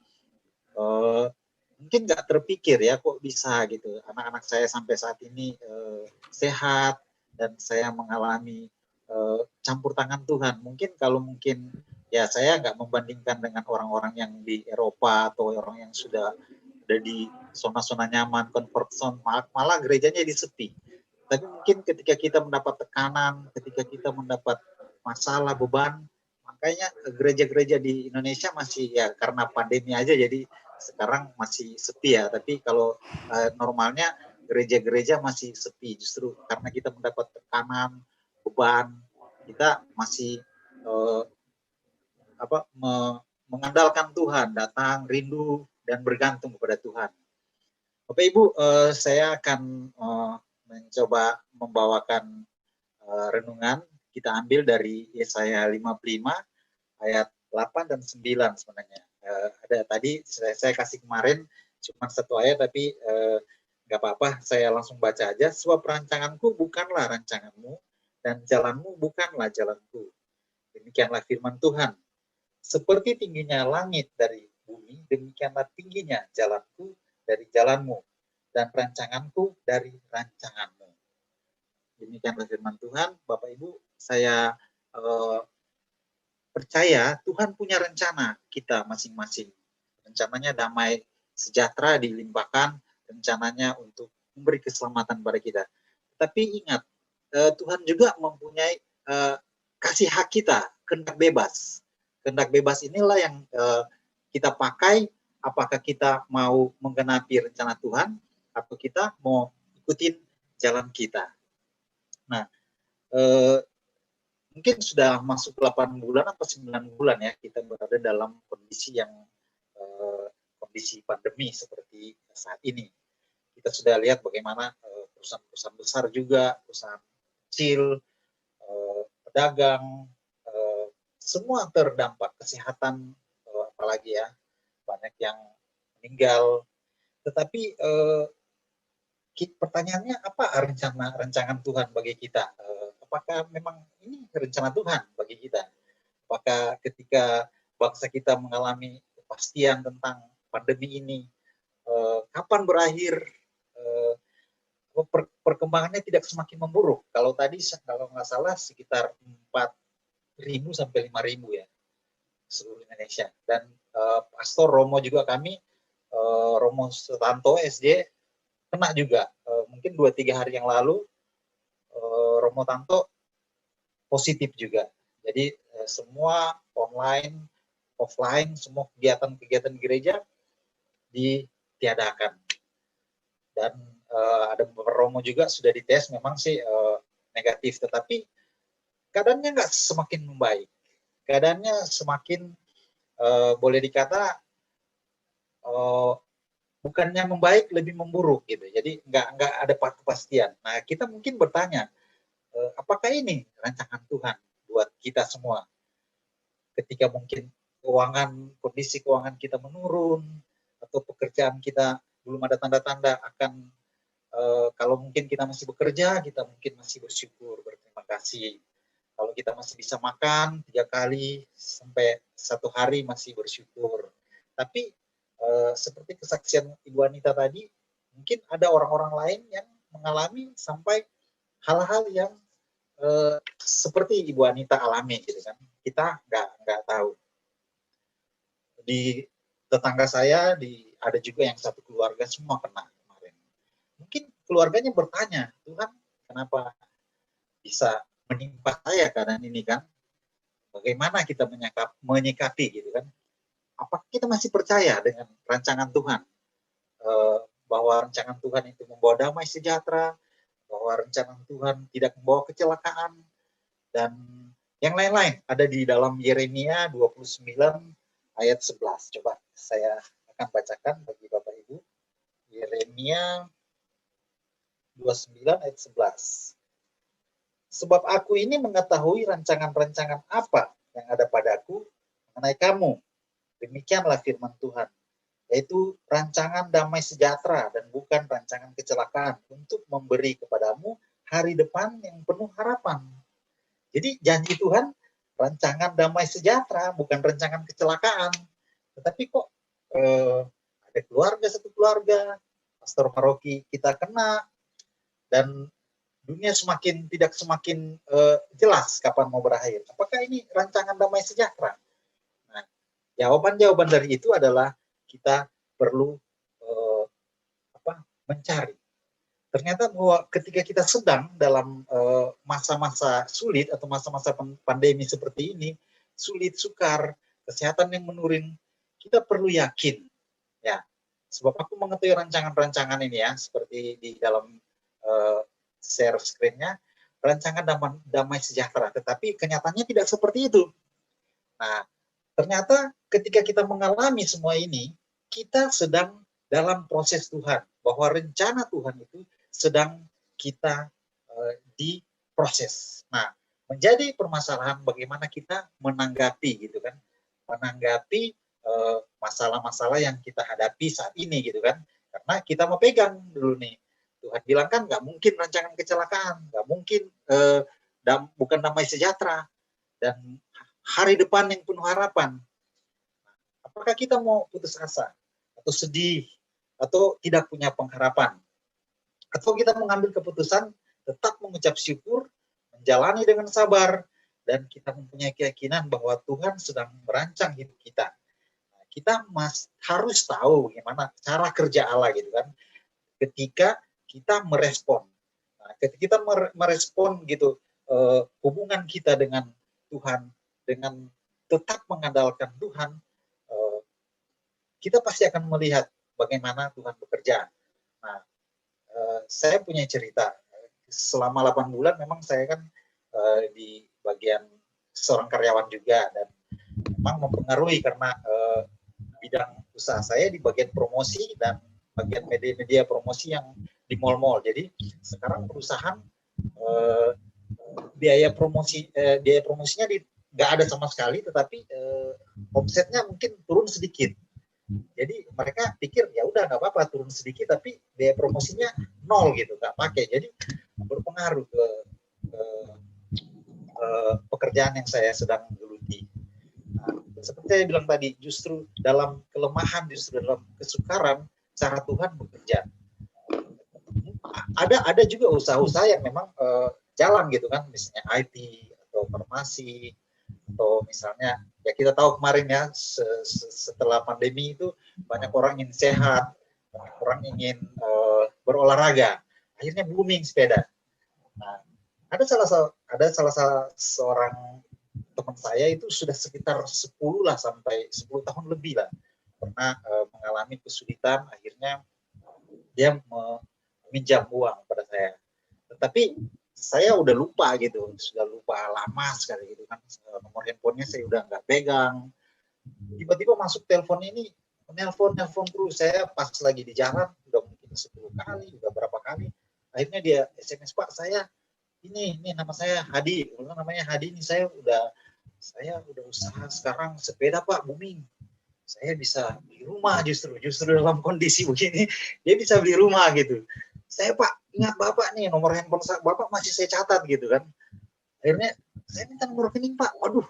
Speaker 11: Mungkin nggak terpikir ya kok bisa gitu. Anak-anak saya sampai saat ini sehat dan saya mengalami campur tangan Tuhan. Mungkin kalau ya saya nggak membandingkan dengan orang-orang yang di Eropa atau orang yang sudah ada di zona-zona nyaman, comfort zone, malah gerejanya disepi. Tapi mungkin ketika kita mendapat tekanan, ketika kita mendapat masalah, beban, makanya gereja-gereja di Indonesia masih ya karena pandemi aja jadi sekarang masih sepi ya. Tapi kalau normalnya gereja-gereja masih sepi justru karena kita mendapat tekanan, beban, kita masih mengandalkan Tuhan, datang rindu dan bergantung kepada Tuhan. Bapak Ibu, saya akan mencoba membawakan renungan. Kita ambil dari Yesaya 55 ayat 8 dan 9 sebenarnya. Ada tadi saya kasih kemarin cuma satu ayat, tapi nggak apa-apa, saya langsung baca aja. Sebab rancanganku bukanlah rancanganmu, dan jalanmu bukanlah jalanku. Demikianlah firman Tuhan. Seperti tingginya langit dari bumi, demikianlah tingginya jalanku dari jalanmu, dan rancanganku dari rancanganmu. Demikianlah firman Tuhan. Bapak Ibu, saya percaya Tuhan punya rencana kita masing-masing. Rencananya damai sejahtera dilimpahkan, rencananya untuk memberi keselamatan pada kita. Tapi ingat, Tuhan juga mempunyai kasih hak kita, kehendak bebas. kehendak bebas inilah yang kita pakai, apakah kita mau menggenapi rencana Tuhan atau kita mau ikutin jalan kita. Nah, mungkin sudah masuk 8 bulan atau 9 bulan ya kita berada dalam kondisi yang kondisi pandemi seperti saat ini. Kita sudah lihat bagaimana perusahaan-perusahaan besar juga, perusahaan kecil, pedagang, semua terdampak, kesehatan apalagi ya, banyak yang meninggal. Tetapi pertanyaannya apa rancangan Tuhan bagi kita? Apakah memang ini rencana Tuhan bagi kita? Apakah ketika bangsa kita mengalami kepastian tentang pandemi ini, kapan berakhir? Perkembangannya tidak semakin memburuk. Kalau tadi kalau nggak salah sekitar 4.000 sampai 5.000 ya seluruh Indonesia. Dan Pastor Romo juga kami, Romo Sutanto SJ kena juga. Mungkin 2-3 hari yang lalu Romo Tanto positif juga. Jadi semua online, offline, semua kegiatan-kegiatan gereja ditiadakan. Dan ada beberapa Romo juga sudah dites, memang sih negatif, tetapi keadaannya nggak semakin membaik. Keadaannya semakin boleh dikata bukannya membaik, lebih memburuk gitu. Jadi nggak ada kepastian. Nah, kita mungkin bertanya, apakah ini rancangan Tuhan buat kita semua? Ketika mungkin kondisi keuangan kita menurun, atau pekerjaan kita belum ada tanda-tanda akan kalau mungkin kita masih bekerja, kita mungkin masih bersyukur, berterima kasih. Kalau kita masih bisa makan 3 kali sampai 1 hari masih bersyukur. Tapi seperti kesaksian Ibu Anita tadi, mungkin ada orang-orang lain yang mengalami sampai hal-hal yang seperti Ibu Anita alami, gitu kan? Kita nggak tahu. Di tetangga saya ada juga yang satu keluarga semua kena kemarin. Mungkin keluarganya bertanya, Tuhan kenapa bisa menimpa saya keadaan ini kan? Bagaimana kita menyikapi gitu kan? Apakah kita masih percaya dengan rancangan Tuhan? Bahwa rancangan Tuhan itu membawa damai sejahtera, bahwa rancangan Tuhan tidak membawa kecelakaan, dan yang lain-lain ada di dalam Yeremia 29 ayat 11. Coba saya akan bacakan bagi Bapak Ibu. Yeremia 29 ayat 11. Sebab aku ini mengetahui rancangan-rancangan apa yang ada padaku mengenai kamu. Demikianlah firman Tuhan, yaitu rancangan damai sejahtera dan bukan rancangan kecelakaan, untuk memberi kepadamu hari depan yang penuh harapan. Jadi janji Tuhan rancangan damai sejahtera, bukan rancangan kecelakaan. Tetapi kok ada satu keluarga, pastor paroki kita kena, dan dunia tidak semakin jelas kapan mau berakhir. Apakah ini rancangan damai sejahtera? Nah, jawaban dari itu adalah kita perlu mencari. Ternyata bahwa ketika kita sedang dalam masa-masa sulit atau masa-masa pandemi seperti ini, sulit, sukar, kesehatan yang menurun, kita perlu yakin, ya. Sebab aku mengetahui rancangan-rancangan ini ya, seperti di dalam share screen-nya, rancangan damai sejahtera. Tetapi kenyataannya tidak seperti itu. Nah, ternyata ketika kita mengalami semua ini, kita sedang dalam proses Tuhan, bahwa rencana Tuhan itu sedang kita diproses. Nah, menjadi permasalahan bagaimana kita menanggapi gitu kan, menanggapi masalah-masalah yang kita hadapi saat ini gitu kan, karena kita mau pegang dulu nih. Tuhan bilang kan nggak mungkin rancangan kecelakaan, nggak mungkin bukan damai sejahtera, dan hari depan yang penuh harapan. Apakah kita mau putus asa atau sedih atau tidak punya pengharapan? Atau kita mengambil keputusan tetap mengucap syukur, menjalani dengan sabar, dan kita mempunyai keyakinan bahwa Tuhan sedang merancang hidup kita. Nah, kita harus tahu bagaimana cara kerja Allah gitu kan, ketika kita merespon. Nah, ketika kita merespon gitu hubungan kita dengan Tuhan dengan tetap mengandalkan Tuhan, kita pasti akan melihat bagaimana Tuhan bekerja. Nah, saya punya cerita. Selama 8 bulan memang saya kan di bagian seorang karyawan juga, dan memang mempengaruhi karena bidang usaha saya di bagian promosi dan bagian media promosi yang di mall-mall. Jadi sekarang perusahaan biaya promosinya nggak ada sama sekali, tetapi omsetnya mungkin turun sedikit. Jadi mereka pikir ya udah nggak apa-apa turun sedikit, tapi biaya promosinya nol gitu, nggak pakai. Jadi berpengaruh ke pekerjaan yang saya sedang geluti. Nah, seperti saya bilang tadi, justru dalam kelemahan, justru dalam kesukaran, cara Tuhan bekerja. Ada juga usaha-usaha yang memang jalan gitu kan, misalnya IT atau farmasi, atau misalnya ya kita tahu kemarin ya setelah pandemi itu banyak orang ingin sehat, banyak orang ingin berolahraga, akhirnya booming sepeda. Nah, ada salah seorang teman saya itu sudah sekitar 10 sampai 10 tahun lebih lah pernah mengalami kesulitan, akhirnya dia meminjam uang pada saya. Tetapi saya udah lupa gitu, sudah lupa lama sekali gitu kan, nomor handphonenya saya udah nggak pegang. Tiba-tiba masuk telepon ini, nelpon terus. Saya pas lagi di jalan, udah mungkin 10 kali, udah berapa kali. Akhirnya dia SMS, Pak, saya ini nama saya Hadi, namanya Hadi ini, saya udah usaha sekarang sepeda Pak, booming. Saya bisa beli rumah justru dalam kondisi begini, dia bisa beli rumah gitu. Saya Pak, ingat Bapak nih, nomor handphone Bapak masih saya catat gitu kan. Akhirnya saya minta nomor rekening Pak. Waduh,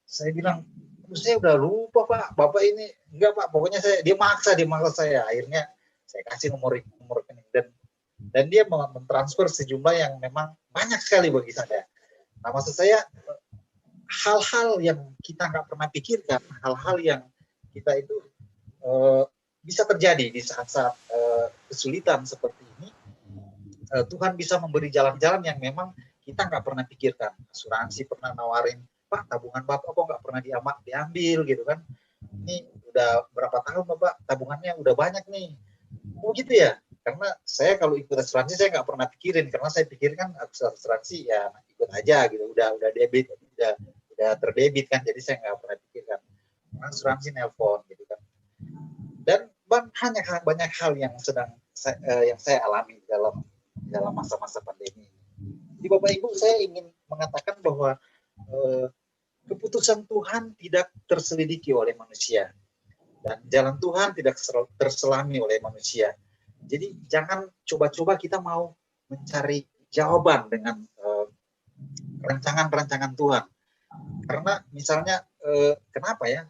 Speaker 11: saya bilang, saya udah lupa Pak, Bapak ini enggak Pak, pokoknya dia maksa saya. Akhirnya saya kasih nomor rekening, dan dia mentransfer sejumlah yang memang banyak sekali bagi saya. Nah, maksud saya hal-hal yang kita nggak pernah pikirkan, hal-hal yang kita itu bisa terjadi di saat-saat kesulitan seperti ini. Tuhan bisa memberi jalan-jalan yang memang kita nggak pernah pikirkan. Asuransi pernah nawarin, Pak, tabungan Bapak kok nggak pernah diambil gitu kan. Ini udah berapa tahun Bapak, tabungannya udah banyak nih. Oh gitu ya, karena saya kalau ikut asuransi saya nggak pernah pikirin, karena saya pikirkan asuransi ya ikut aja gitu, udah debit, udah terdebit kan, jadi saya nggak pernah pikirkan. Asuransi nelpon gitu kan. Dan banyak hal yang saya alami dalam masa-masa pandemi. Di Bapak Ibu, saya ingin mengatakan bahwa keputusan Tuhan tidak terselidiki oleh manusia, dan jalan Tuhan tidak terselami oleh manusia. Jadi jangan coba-coba kita mau mencari jawaban dengan rancangan-rancangan Tuhan. Karena misalnya kenapa ya?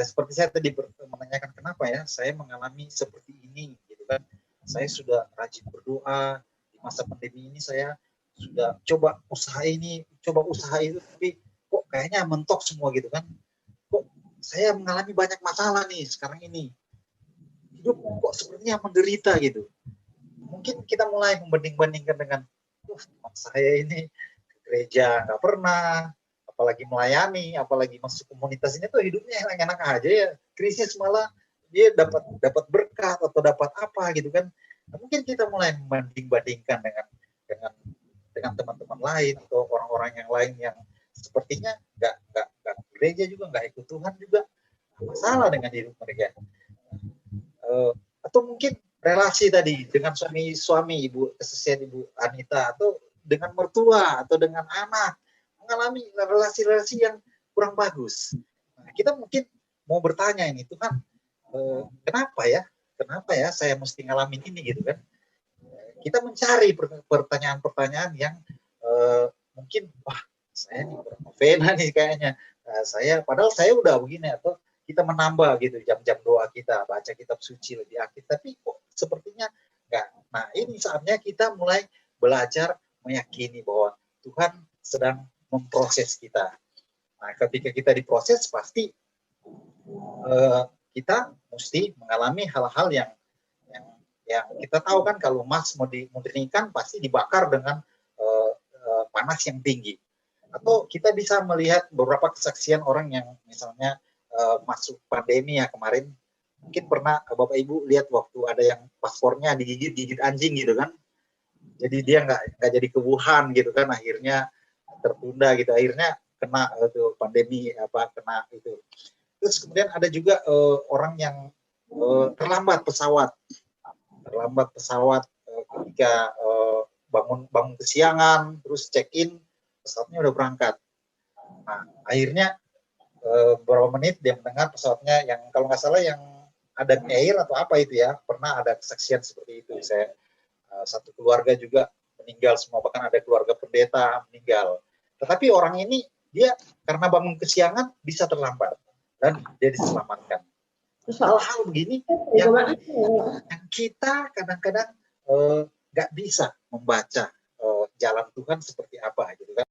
Speaker 11: Seperti saya tadi menanyakan kenapa ya saya mengalami seperti ini gitu kan. Saya sudah rajin berdoa di masa pandemi ini, saya sudah coba usaha itu, tapi kok kayaknya mentok semua gitu kan. Kok saya mengalami banyak masalah nih sekarang ini. Hidup kok sepertinya menderita gitu. Mungkin kita mulai membanding-bandingkan dengan teman saya ini ke gereja nggak pernah, apalagi melayani, apalagi masuk komunitas ini tuh hidupnya enak-enak aja ya. Krisis malah dia dapat berkat atau dapat apa gitu kan. Nah, mungkin kita mulai membanding-bandingkan dengan teman-teman lain atau orang-orang yang lain yang sepertinya nggak gereja juga, nggak ikut Tuhan juga, masalah dengan hidup mereka. Atau mungkin relasi tadi dengan suami Ibu kesusian Ibu Anita, atau dengan mertua atau dengan anak, mengalami relasi-relasi yang kurang bagus. Nah, kita mungkin mau bertanya ini, Tuhan, kenapa ya saya mesti ngalamin ini gitu kan? Kita mencari pertanyaan-pertanyaan yang mungkin, wah saya nih bernovena nih kayaknya, padahal saya udah begini, atau kita menambah gitu jam-jam doa kita, baca kitab suci lebih aktif, tapi kok sepertinya enggak. Nah, ini saatnya kita mulai belajar meyakini bahwa Tuhan sedang memproses kita. Nah, ketika kita diproses, pasti kita mesti mengalami hal-hal yang kita tahu kan, kalau emas mau dimurnikan pasti dibakar dengan panas yang tinggi. Atau kita bisa melihat beberapa kesaksian orang yang misalnya masuk pandemi ya kemarin, mungkin pernah Bapak Ibu lihat waktu ada yang paspornya digigit anjing gitu kan, jadi dia nggak jadi ke Wuhan gitu kan, akhirnya tertunda gitu, akhirnya kena itu pandemi kena itu. Terus kemudian ada juga orang yang terlambat pesawat ketika bangun kesiangan, terus check-in, pesawatnya udah berangkat. Nah, akhirnya beberapa menit dia mendengar pesawatnya yang kalau nggak salah yang ada Air atau apa itu ya, pernah ada kesaksian seperti itu. Saya satu keluarga juga meninggal semua, bahkan ada keluarga pendeta meninggal. Tetapi orang ini dia karena bangun kesiangan bisa terlambat dan dia diselamatkan. Hal-hal begini yang kita kadang-kadang nggak bisa membaca jalan Tuhan seperti apa gitu kan.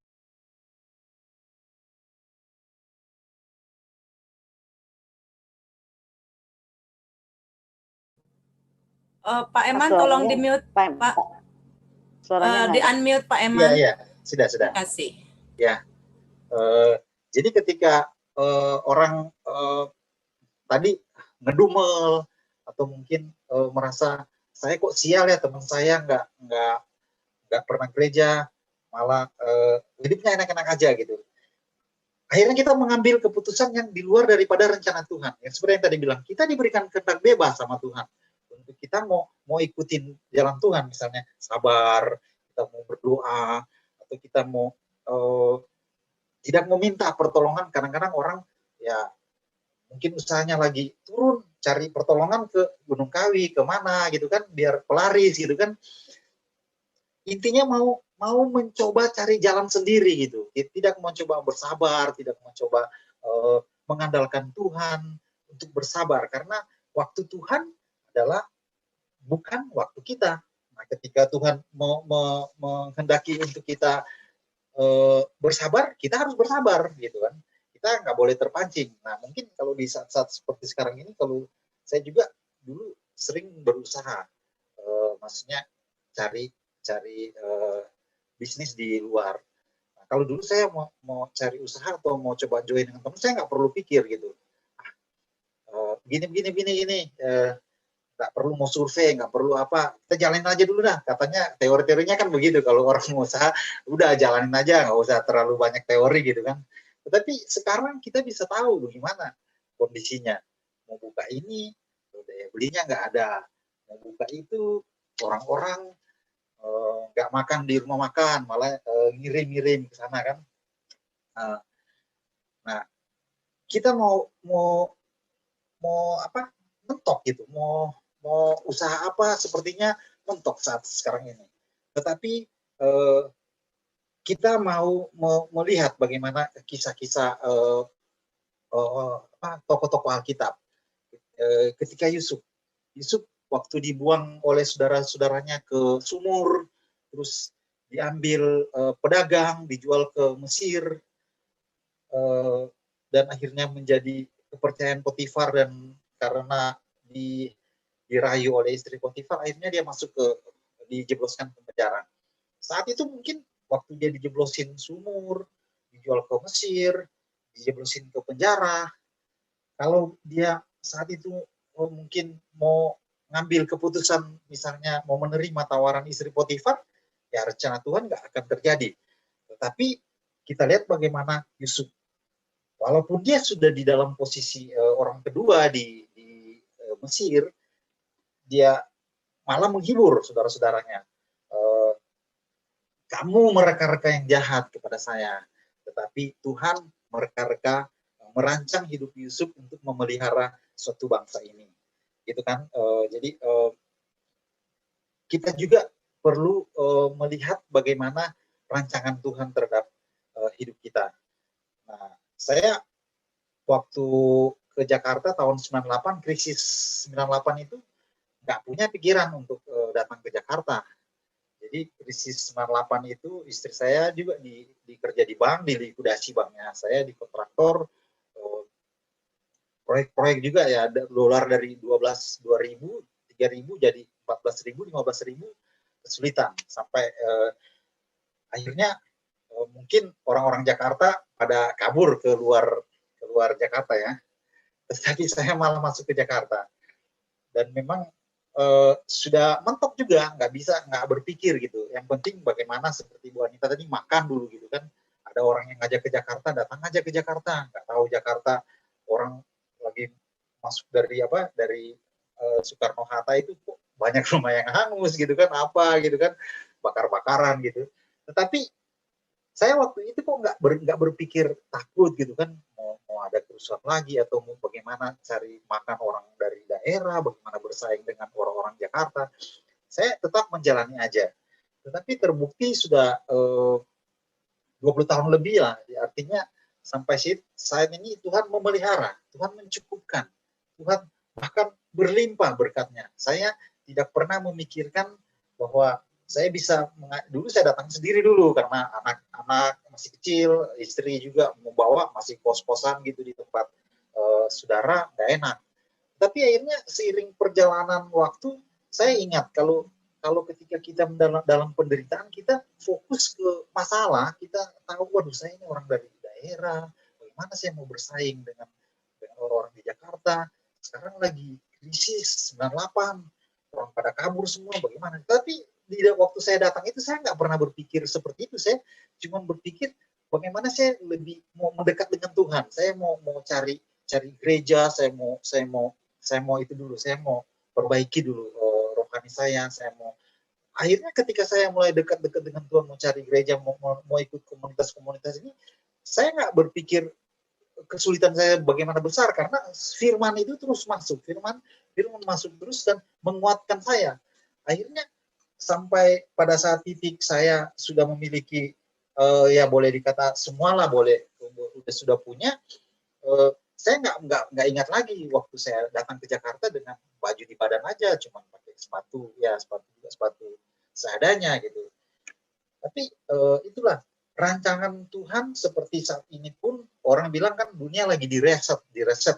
Speaker 10: Pak Eman tolong di mute Pak. Di unmute Pak Eman.
Speaker 11: Iya, sudah.
Speaker 10: Terima kasih.
Speaker 11: Ya, jadi ketika orang tadi ngedumel atau mungkin merasa saya kok sial ya, teman saya nggak pernah gereja, malah hidupnya enak-enak aja gitu. Akhirnya kita mengambil keputusan yang di luar daripada rencana Tuhan. Yang seperti yang tadi bilang, kita diberikan kehendak bebas sama Tuhan. Untuk kita mau ikutin jalan Tuhan, misalnya sabar, kita mau berdoa, atau kita mau tidak meminta pertolongan. Kadang-kadang orang ya mungkin usahanya lagi turun cari pertolongan ke Gunung Kawi, kemana gitu kan, biar pelaris gitu kan. Intinya mau mencoba cari jalan sendiri gitu, tidak mencoba bersabar, tidak mencoba mengandalkan Tuhan untuk bersabar, karena waktu Tuhan adalah bukan waktu kita. Nah, ketika Tuhan menghendaki untuk kita bersabar, kita harus bersabar gitu kan. Kita nggak boleh terpancing. Nah, mungkin kalau di saat-saat seperti sekarang ini, kalau saya juga dulu sering berusaha, maksudnya cari bisnis di luar. Nah, kalau dulu saya mau cari usaha atau mau coba join dengan teman, saya nggak perlu pikir gitu. Gini, nggak perlu mau survei, nggak perlu apa, kita jalanin aja dulu dah. Katanya teori-teorinya kan begitu, kalau orang mau usaha, udah jalanin aja, nggak usah terlalu banyak teori gitu kan. Tetapi sekarang kita bisa tahu gimana kondisinya. Mau buka ini, daya belinya nggak ada. Mau buka itu, orang-orang nggak makan di rumah makan, malah ngirim-ngirim ke sana kan. Nah, kita mau apa? Mentok gitu, mau usaha apa sepertinya mentok saat sekarang ini. Tetapi kita mau melihat bagaimana kisah-kisah tokoh-tokoh Alkitab. Ketika Yusuf waktu dibuang oleh saudara-saudaranya ke sumur, terus diambil pedagang, dijual ke Mesir, dan akhirnya menjadi kepercayaan Potifar, dan karena dirayu oleh istri Potifar, akhirnya dia dijebloskan ke penjara. Saat itu mungkin waktu dia dijeblosin sumur, dijual ke Mesir, dijeblosin ke penjara, kalau dia saat itu mungkin mau ngambil keputusan, misalnya mau menerima tawaran istri Potifar, ya rencana Tuhan nggak akan terjadi. Tetapi kita lihat bagaimana Yusuf, walaupun dia sudah di dalam posisi orang kedua di Mesir, dia malah menghibur saudara-saudaranya. Kamu mereka-reka yang jahat kepada saya, tetapi Tuhan mereka-reka merancang hidup Yusuf untuk memelihara suatu bangsa ini. Gitu kan? Jadi kita juga perlu melihat bagaimana rancangan Tuhan terhadap hidup kita. Nah, saya waktu ke Jakarta tahun 98, krisis 98 itu nggak punya pikiran untuk datang ke Jakarta. Jadi krisis 98 itu istri saya juga dikerja di bank, di likuidasi banknya. Saya di kontraktor, proyek-proyek juga ya, dolar dari 2.000, 3.000 jadi 14.000, 15.000, kesulitan. Sampai akhirnya mungkin orang-orang Jakarta pada kabur ke luar Jakarta ya, tetapi saya malah masuk ke Jakarta dan memang sudah mentok juga, nggak berpikir gitu. Yang penting bagaimana seperti Bu Anita tadi, makan dulu gitu kan. Ada orang yang ngajak ke Jakarta, datang aja ke Jakarta. Nggak tahu Jakarta orang lagi masuk dari Soekarno-Hatta itu kok banyak rumah yang hangus gitu kan, apa gitu kan, bakar-bakaran gitu. Tetapi saya waktu itu kok nggak berpikir takut gitu kan, mau ada kerusuhan lagi atau mau bagaimana cari makan orang dari daerah, bagaimana bersaing dengan orang-orang Jakarta. Saya tetap menjalani aja. Tetapi terbukti sudah 20 tahun lebih lah, artinya sampai saat ini Tuhan memelihara, Tuhan mencukupkan, Tuhan bahkan berlimpah berkatnya. Saya tidak pernah memikirkan bahwa saya bisa, dulu saya datang sendiri dulu karena anak-anak masih kecil, istri juga membawa, masih kos-kosan gitu di tempat saudara, nggak enak. Tapi akhirnya seiring perjalanan waktu, saya ingat kalau ketika kita dalam penderitaan, kita fokus ke masalah, kita tahu, waduh saya ini orang dari daerah, bagaimana saya mau bersaing dengan orang-orang di Jakarta, sekarang lagi krisis 98, orang pada kabur semua, bagaimana. Tapi waktu saya datang itu saya nggak pernah berpikir seperti itu. Saya cuma berpikir bagaimana saya lebih mau mendekat dengan Tuhan. Saya mau cari gereja, saya mau itu dulu, saya mau perbaiki dulu rohani saya mau. Akhirnya ketika saya mulai dekat-dekat dengan Tuhan, mau cari gereja, mau ikut komunitas-komunitas ini, saya nggak berpikir kesulitan saya bagaimana besar, karena firman itu terus masuk, firman masuk terus dan menguatkan saya. Akhirnya sampai pada saat titik saya sudah memiliki ya boleh dikata semualah, sudah punya, saya nggak ingat lagi waktu saya datang ke Jakarta dengan baju di badan aja, cuma pakai sepatu seadanya gitu. Tapi itulah rancangan Tuhan. Seperti saat ini pun orang bilang kan dunia lagi direset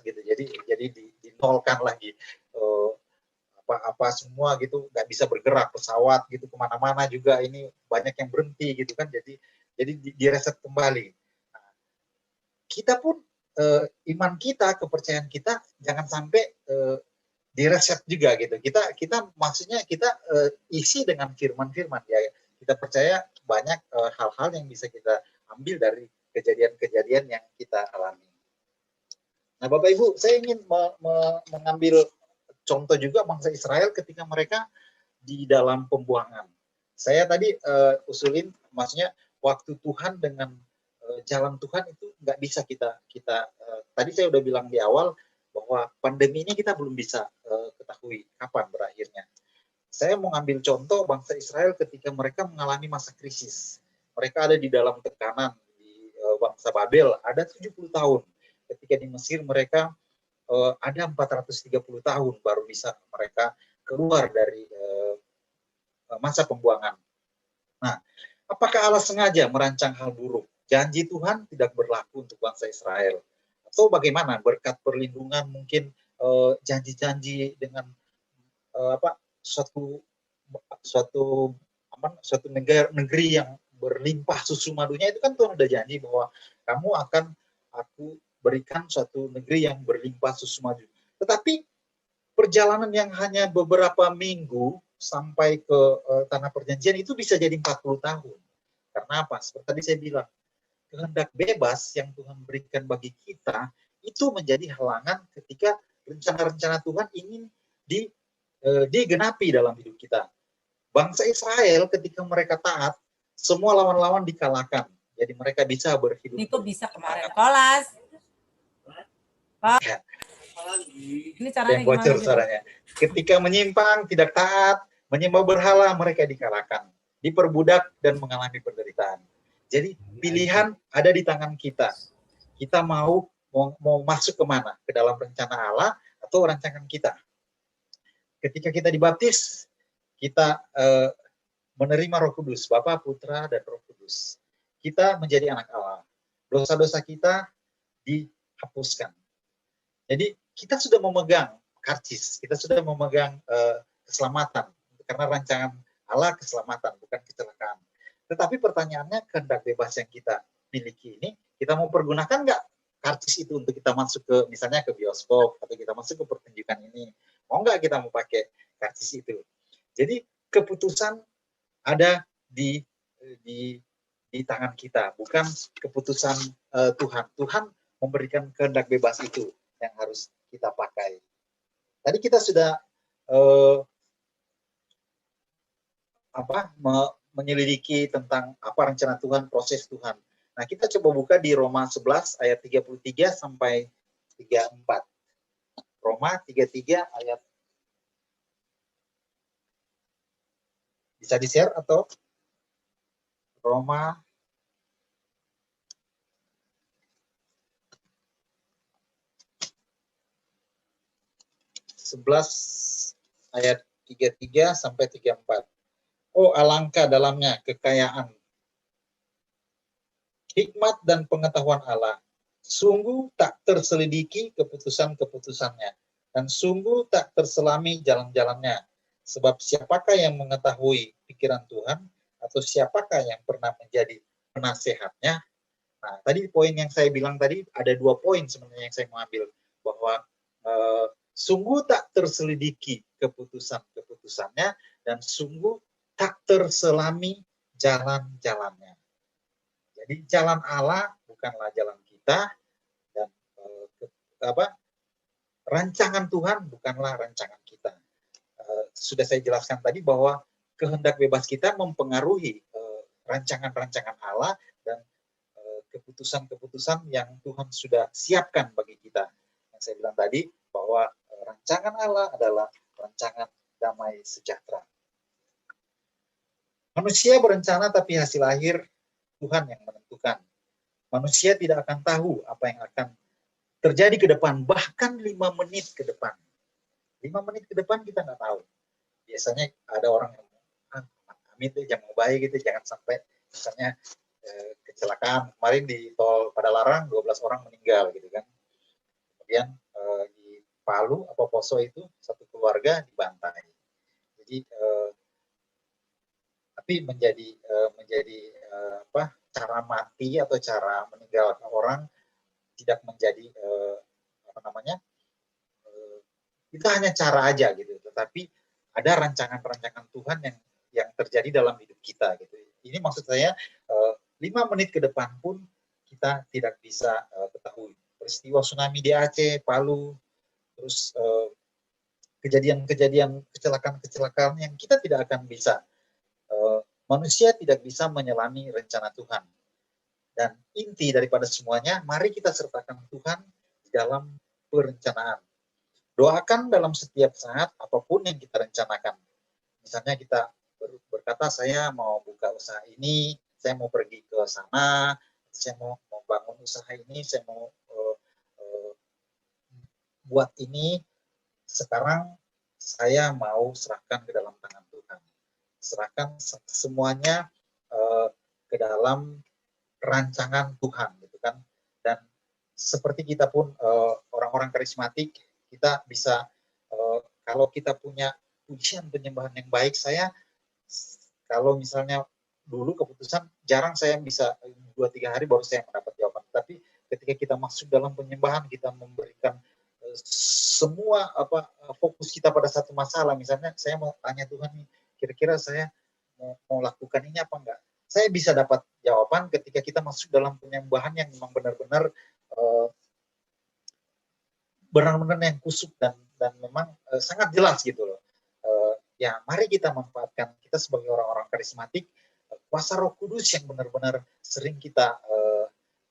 Speaker 11: gitu, jadi dinolkan lagi, apa semua gitu, nggak bisa bergerak, pesawat gitu kemana-mana juga ini banyak yang berhenti gitu kan, jadi direset kembali. Nah, kita pun iman kita, kepercayaan kita jangan sampai direset juga gitu. Kita maksudnya kita isi dengan firman-firman ya. Kita percaya banyak hal-hal yang bisa kita ambil dari kejadian-kejadian yang kita alami. Nah, Bapak Ibu, saya ingin mengambil contoh juga bangsa Israel ketika mereka di dalam pembuangan. Saya tadi usulin, maksudnya waktu Tuhan dengan jalan Tuhan itu nggak bisa kita tadi saya udah bilang di awal bahwa pandemi ini kita belum bisa ketahui kapan berakhirnya. Saya mau ambil contoh bangsa Israel ketika mereka mengalami masa krisis. Mereka ada di dalam tekanan di bangsa Babel, ada 70 tahun. Ketika di Mesir mereka ada 430 tahun baru bisa mereka keluar dari masa pembuangan. Nah, apakah Allah sengaja merancang hal buruk? Janji Tuhan tidak berlaku untuk bangsa Israel. Atau bagaimana berkat perlindungan, mungkin janji-janji dengan suatu negeri yang berlimpah susu madunya, itu kan Tuhan udah janji bahwa kamu akan aku berikan suatu negeri yang berlimpah susu madu. Tetapi perjalanan yang hanya beberapa minggu sampai ke tanah perjanjian itu bisa jadi 40 tahun. Karena apa? Seperti tadi saya bilang, kehendak bebas yang Tuhan berikan bagi kita itu menjadi halangan ketika rencana-rencana Tuhan ingin digenapi dalam hidup kita. Bangsa Israel ketika mereka taat, semua lawan-lawan dikalahkan. Jadi mereka bisa berhidup.
Speaker 10: Niko bisa kemarin kelas.
Speaker 11: Ya.
Speaker 10: Ini caranya
Speaker 11: yang bocor
Speaker 10: gimana?
Speaker 11: suaranya. Ketika menyimpang, tidak taat, menyembah berhala, mereka dikalahkan, diperbudak dan mengalami penderitaan. Jadi pilihan ada di tangan kita. Kita mau masuk kemana? Ke dalam rencana Allah atau rancangan kita? Ketika kita dibaptis, kita menerima Roh Kudus, Bapa, Putra, dan Roh Kudus. Kita menjadi anak Allah. Dosa-dosa kita dihapuskan. Jadi kita sudah memegang karcis, kita sudah memegang keselamatan, karena rancangan Allah keselamatan, bukan kecelakaan. Tetapi pertanyaannya, kehendak bebas yang kita miliki ini, kita mau pergunakan nggak karcis itu untuk kita masuk ke, misalnya ke bioskop, atau kita masuk ke pertunjukan ini. Mau nggak kita mau pakai karcis itu? Jadi keputusan ada di tangan kita, bukan keputusan Tuhan. Tuhan memberikan kehendak bebas itu yang harus kita pakai. Tadi kita sudah menyelidiki tentang apa rencana Tuhan, proses Tuhan. Nah, kita coba buka di Roma 11 ayat 33 sampai 34. Roma 33 ayat, bisa di-share atau Roma 11 ayat 33 sampai 34. Oh, alangkah dalamnya kekayaan hikmat dan pengetahuan Allah. Sungguh tak terselidiki keputusan-keputusannya, dan sungguh tak terselami jalan-jalannya. Sebab siapakah yang mengetahui pikiran Tuhan, atau siapakah yang pernah menjadi penasehatnya? Nah, tadi poin yang saya bilang tadi, ada 2 poin sebenarnya yang saya mau ambil, bahwa sungguh tak terselidiki keputusan-keputusannya, dan sungguh tak terselami jalan-jalannya. Jadi jalan Allah bukanlah jalan kita, dan rancangan Tuhan bukanlah rancangan kita. Sudah saya jelaskan tadi bahwa kehendak bebas kita mempengaruhi rancangan-rancangan Allah dan keputusan-keputusan yang Tuhan sudah siapkan bagi kita. Yang saya bilang tadi bahwa rancangan Allah adalah rancangan damai sejahtera. Manusia berencana tapi hasil akhir Tuhan yang menentukan. Manusia tidak akan tahu apa yang akan terjadi ke depan, bahkan 5 menit ke depan. 5 menit ke depan kita nggak tahu. Biasanya ada orang yang amit jangan baik gitu, jangan sampai misalnya kecelakaan. Kemarin di tol Padalarang 12 orang meninggal gitu kan. Kemudian di Palu apa Poso itu satu keluarga dibantai. Jadi tapi menjadi cara mati atau cara meninggal orang tidak menjadi itu hanya cara aja gitu, tetapi ada rancangan-rancangan Tuhan yang terjadi dalam hidup kita gitu. Ini maksud saya 5 menit ke depan pun kita tidak bisa ketahui. Peristiwa tsunami di Aceh, Palu, terus kejadian-kejadian kecelakaan-kecelakaan yang kita tidak akan bisa. Manusia tidak bisa menyelami rencana Tuhan. Dan inti daripada semuanya, mari kita sertakan Tuhan di dalam perencanaan. Doakan dalam setiap saat apapun yang kita rencanakan. Misalnya kita berkata, saya mau buka usaha ini, saya mau pergi ke sana, saya mau bangun usaha ini, saya mau buat ini. Sekarang saya mau serahkan ke dalam tangan Tuhan. Serahkan semuanya ke dalam rancangan Tuhan gitu kan. Dan seperti kita pun orang-orang karismatik, kita bisa kalau kita punya pujian penyembahan yang baik, saya kalau misalnya dulu keputusan jarang saya bisa 2-3 hari baru saya mendapat jawaban. Tapi ketika kita masuk dalam penyembahan, kita memberikan semua fokus kita pada satu masalah. Misalnya saya mau tanya Tuhan nih, kira-kira saya mau lakukan ini apa enggak? Saya bisa dapat jawaban ketika kita masuk dalam penyembahan yang memang benar-benar yang kusuk dan memang sangat jelas gitu loh. Ya, mari kita manfaatkan, kita sebagai orang-orang karismatik, kuasa Roh Kudus yang benar-benar sering kita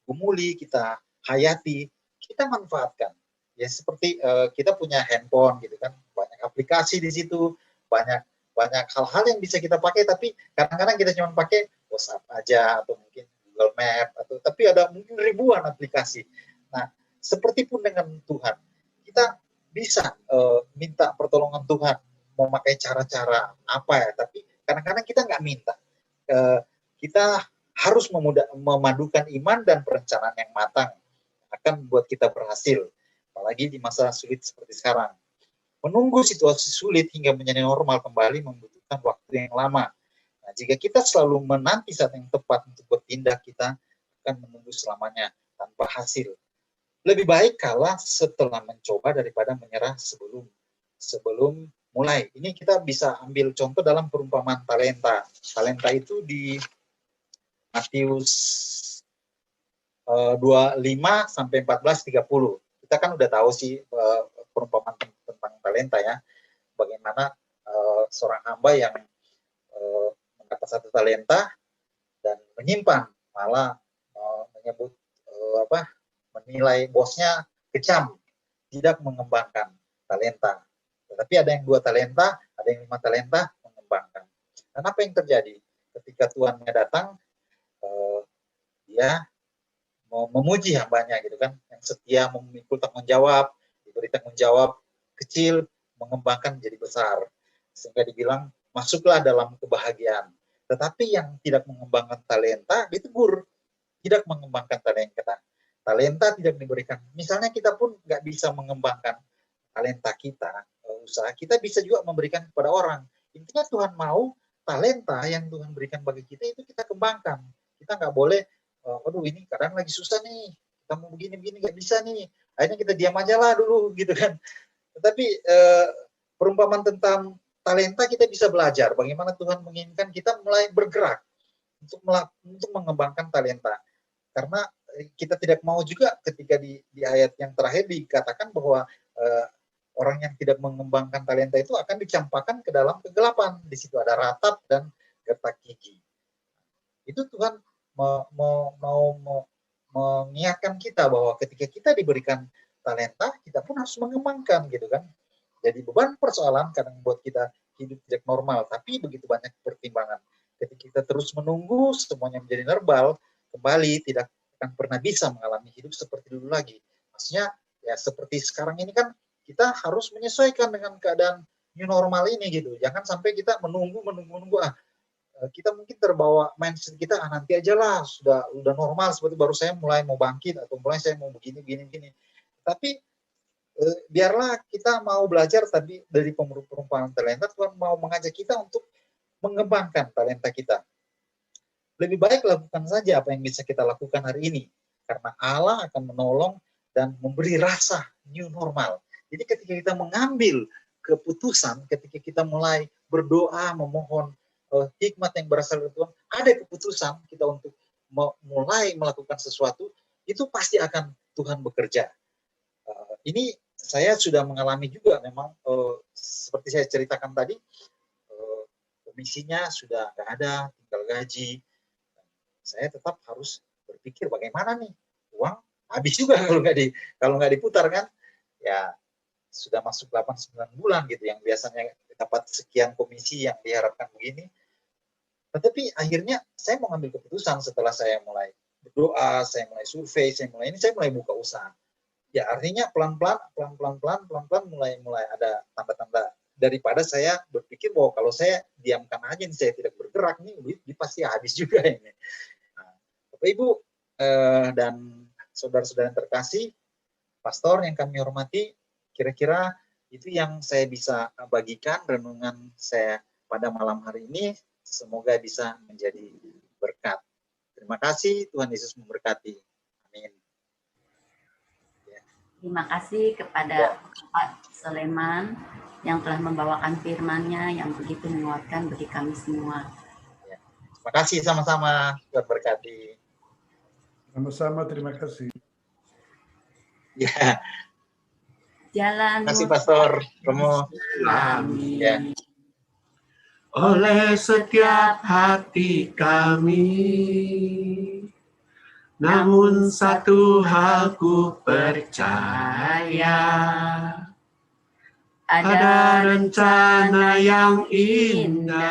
Speaker 11: gumuli, kita hayati, kita manfaatkan. Ya seperti kita punya handphone gitu kan, banyak aplikasi di situ, banyak hal-hal yang bisa kita pakai, tapi kadang-kadang kita cuma pakai WhatsApp aja atau mungkin Google Map tapi ada mungkin ribuan aplikasi. Nah, seperti pun dengan Tuhan, kita bisa minta pertolongan Tuhan memakai cara-cara apa ya, tapi kadang-kadang kita nggak minta. Kita harus memadukan iman dan perencanaan yang matang akan membuat kita berhasil, apalagi di masa sulit seperti sekarang. Menunggu situasi sulit hingga menjadi normal kembali membutuhkan waktu yang lama. Nah, jika kita selalu menanti saat yang tepat untuk bertindak, kita akan menunggu selamanya tanpa hasil. Lebih baik kalah setelah mencoba daripada menyerah sebelum mulai. Ini kita bisa ambil contoh dalam perumpamaan talenta. Talenta itu di Matius 25 sampai 14:30. Kita kan udah tahu sih perumpamaan tentang talenta ya. Bagaimana seorang hamba yang mendapat 1 talenta dan menyimpan, malah menyebut menilai bosnya kejam, tidak mengembangkan talenta. Tetapi ada yang 2 talenta, ada yang 5 talenta, mengembangkan. Dan apa yang terjadi? Ketika tuannya datang, dia mau memuji hambanya gitu kan, yang setia memikul tanggung jawab, diberi tanggung jawab kecil, mengembangkan jadi besar. Sehingga dibilang, masuklah dalam kebahagiaan. Tetapi yang tidak mengembangkan talenta, ditegur. Tidak mengembangkan talenta. Talenta tidak diberikan. Misalnya kita pun nggak bisa mengembangkan talenta kita, usaha, kita bisa juga memberikan kepada orang. Intinya Tuhan mau talenta yang Tuhan berikan bagi kita itu kita kembangkan. Kita nggak boleh, aduh ini kadang lagi susah nih, kita mau begini-begini nggak bisa nih, akhirnya kita diam aja lah dulu gitu kan. Tetapi perumpamaan tentang talenta kita bisa belajar bagaimana Tuhan menginginkan kita mulai bergerak untuk mengembangkan talenta. Karena kita tidak mau juga ketika di ayat yang terakhir dikatakan bahwa orang yang tidak mengembangkan talenta itu akan dicampakkan ke dalam kegelapan. Di situ ada ratap dan gertak gigi. Itu Tuhan mau mengingatkan kita bahwa ketika kita diberikan talenta, kita pun harus mengembangkan gitu kan. Jadi beban persoalan kadang buat kita hidup tidak normal, tapi begitu banyak pertimbangan. Ketika kita terus menunggu semuanya menjadi verbal, kembali tidak akan pernah bisa mengalami hidup seperti dulu lagi. Maksudnya ya seperti sekarang ini kan kita harus menyesuaikan dengan keadaan new normal ini gitu. Jangan sampai kita menunggu kita mungkin terbawa mindset kita nanti aja lah udah normal seperti baru saya mulai mau bangkit atau mulai saya mau begini. Tapi biarlah kita mau belajar tadi dari perumpamaan talenta, Tuhan mau mengajak kita untuk mengembangkan talenta kita. Lebih baik lakukan saja apa yang bisa kita lakukan hari ini, karena Allah akan menolong dan memberi rasa new normal. Jadi ketika kita mengambil keputusan, ketika kita mulai berdoa, memohon hikmat yang berasal dari Tuhan, ada keputusan kita untuk mulai melakukan sesuatu, itu pasti akan Tuhan bekerja. Ini saya sudah mengalami juga memang, seperti saya ceritakan tadi, komisinya sudah nggak ada, tinggal gaji. Saya tetap harus berpikir bagaimana nih, uang habis juga kalau nggak diputar kan, ya sudah masuk 8-9 bulan gitu, yang biasanya dapat sekian komisi yang diharapkan begini. Tetapi akhirnya saya mau ambil keputusan setelah saya mulai berdoa, saya mulai survei, saya mulai buka usaha. Ya artinya pelan-pelan mulai ada tanda-tanda, daripada saya berpikir bahwa kalau saya diamkan aja nih, saya tidak bergerak nih, duit pasti habis juga ini. Nah, Bapak Ibu dan saudara-saudara yang terkasih, pastor yang kami hormati, kira-kira itu yang saya bisa bagikan renungan saya pada malam hari ini. Semoga bisa menjadi berkat. Terima kasih, Tuhan Yesus memberkati. Amin.
Speaker 6: Terima kasih kepada Pak Soleman yang telah membawakan firman-Nya yang begitu menguatkan bagi kami semua.
Speaker 11: Terima kasih sama-sama, Tuhan berkati.
Speaker 4: Sama-sama, terima kasih.
Speaker 11: Ya.
Speaker 6: Jalan.
Speaker 11: Terima kasih Pastor Romo. Ya.
Speaker 8: Oleh setiap hati kami, namun satu hal ku percaya, ada rencana yang indah,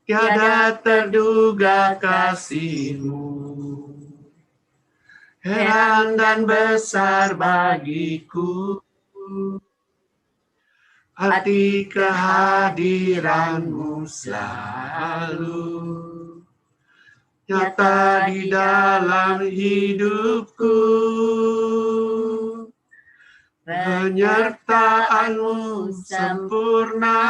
Speaker 8: tiada terduga kasih-Mu, heran dan besar bagiku. Arti kehadiran-Mu selalu nyata di dalam hidupku. Penyertaan-Mu sempurna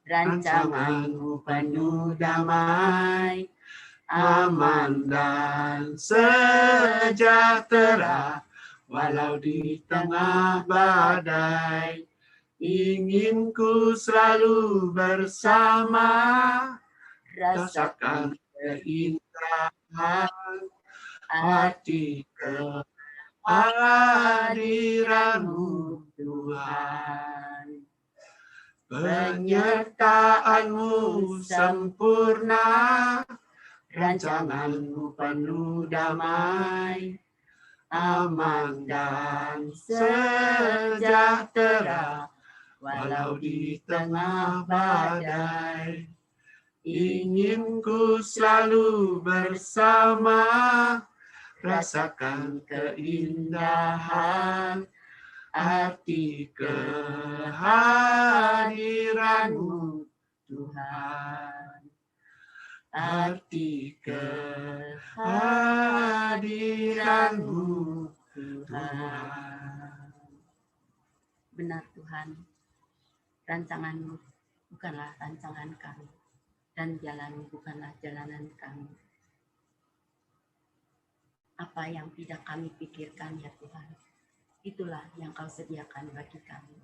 Speaker 6: rancangan-Mu penuh damai, aman dan sejahtera, walau di tengah badai. Ingin ku selalu bersama, rasakan keindahan arti kehadiran-Mu Tuhan. Penyertaan-Mu sempurna, rancangan-Mu penuh damai, aman dan sejahtera, walau di tengah badai. Ingin ku selalu bersama, rasakan keindahan arti kehadiran-Mu Tuhan. Arti kehadiran-Mu Tuhan. Benar Tuhan, rancangan-Mu bukanlah rancangan kami, dan jalan-Mu bukanlah jalanan kami. Apa yang tidak kami pikirkan ya Tuhan, itulah yang Kau sediakan bagi kami.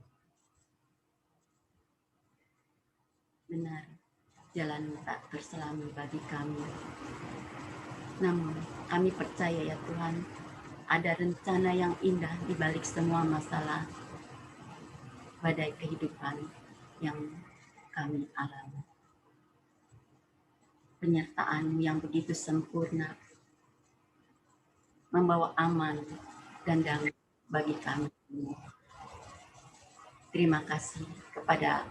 Speaker 6: Benar, jalan-Mu tak terselami bagi kami. Namun kami percaya ya Tuhan, ada rencana yang indah di balik semua masalah, badai kehidupan yang kami alami. Penyertaan-Mu yang begitu sempurna membawa aman dan damai bagi kami. Terima kasih kepada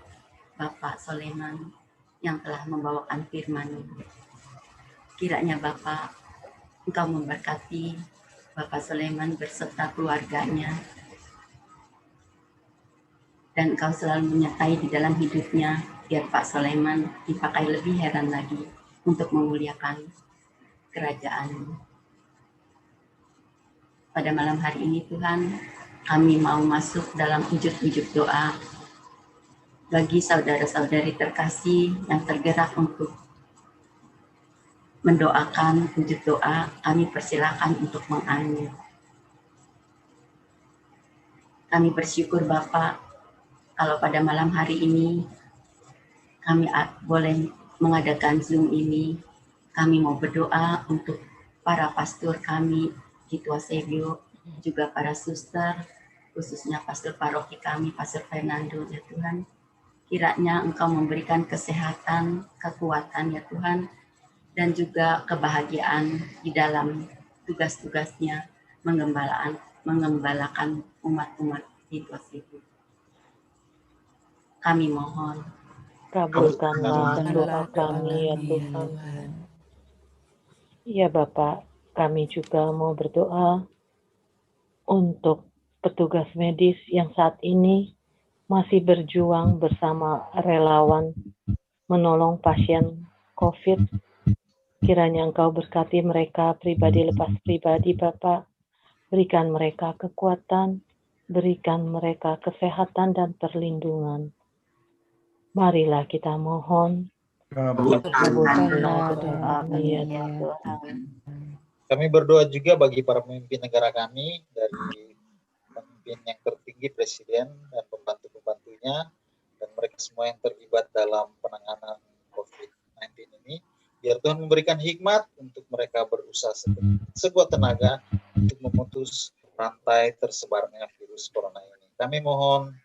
Speaker 6: Bapak Soleman yang telah membawakan firman-Mu. Kiranya Bapak, Engkau memberkati Bapak Soleman berserta keluarganya, dan Engkau selalu menyertai di dalam hidupnya, biar Pak Soleman dipakai lebih heran lagi untuk memuliakan kerajaan-Mu. Pada malam hari ini Tuhan, kami mau masuk dalam ujub-ujub doa bagi saudara-saudari terkasih yang tergerak untuk mendoakan wujud doa. Kami persilakan untuk mengamin. Kami bersyukur Bapak, kalau pada malam hari ini kami boleh mengadakan Zoom ini. Kami mau berdoa untuk para pastor kami di Tuasebio, juga para suster, khususnya pastor paroki kami, Pastor Fernando ya Tuhan. Kiranya Engkau memberikan kesehatan, kekuatan ya Tuhan, dan juga kebahagiaan di dalam tugas-tugasnya mengembalakan umat-umat di Tuasebio. Kami mohon,
Speaker 2: Kabulkanlah doa kami ya Tuhan. Ya Bapak, kami juga mau berdoa untuk petugas medis yang saat ini masih berjuang bersama relawan menolong pasien COVID. Kiranya Engkau berkati mereka pribadi lepas pribadi Bapak. Berikan mereka kekuatan, berikan mereka kesehatan dan perlindungan. Marilah kita mohon. Kabulkanlah doa kami ya Tuhan.
Speaker 11: Kami berdoa juga bagi para pemimpin negara kami, dari pemimpin yang tertinggi, Presiden dan pembantu-pembantunya, dan mereka semua yang terlibat dalam penanganan COVID-19 ini. Biar Tuhan memberikan hikmat untuk mereka berusaha sekuat tenaga untuk memutus rantai tersebarnya virus corona ini. Kami mohon.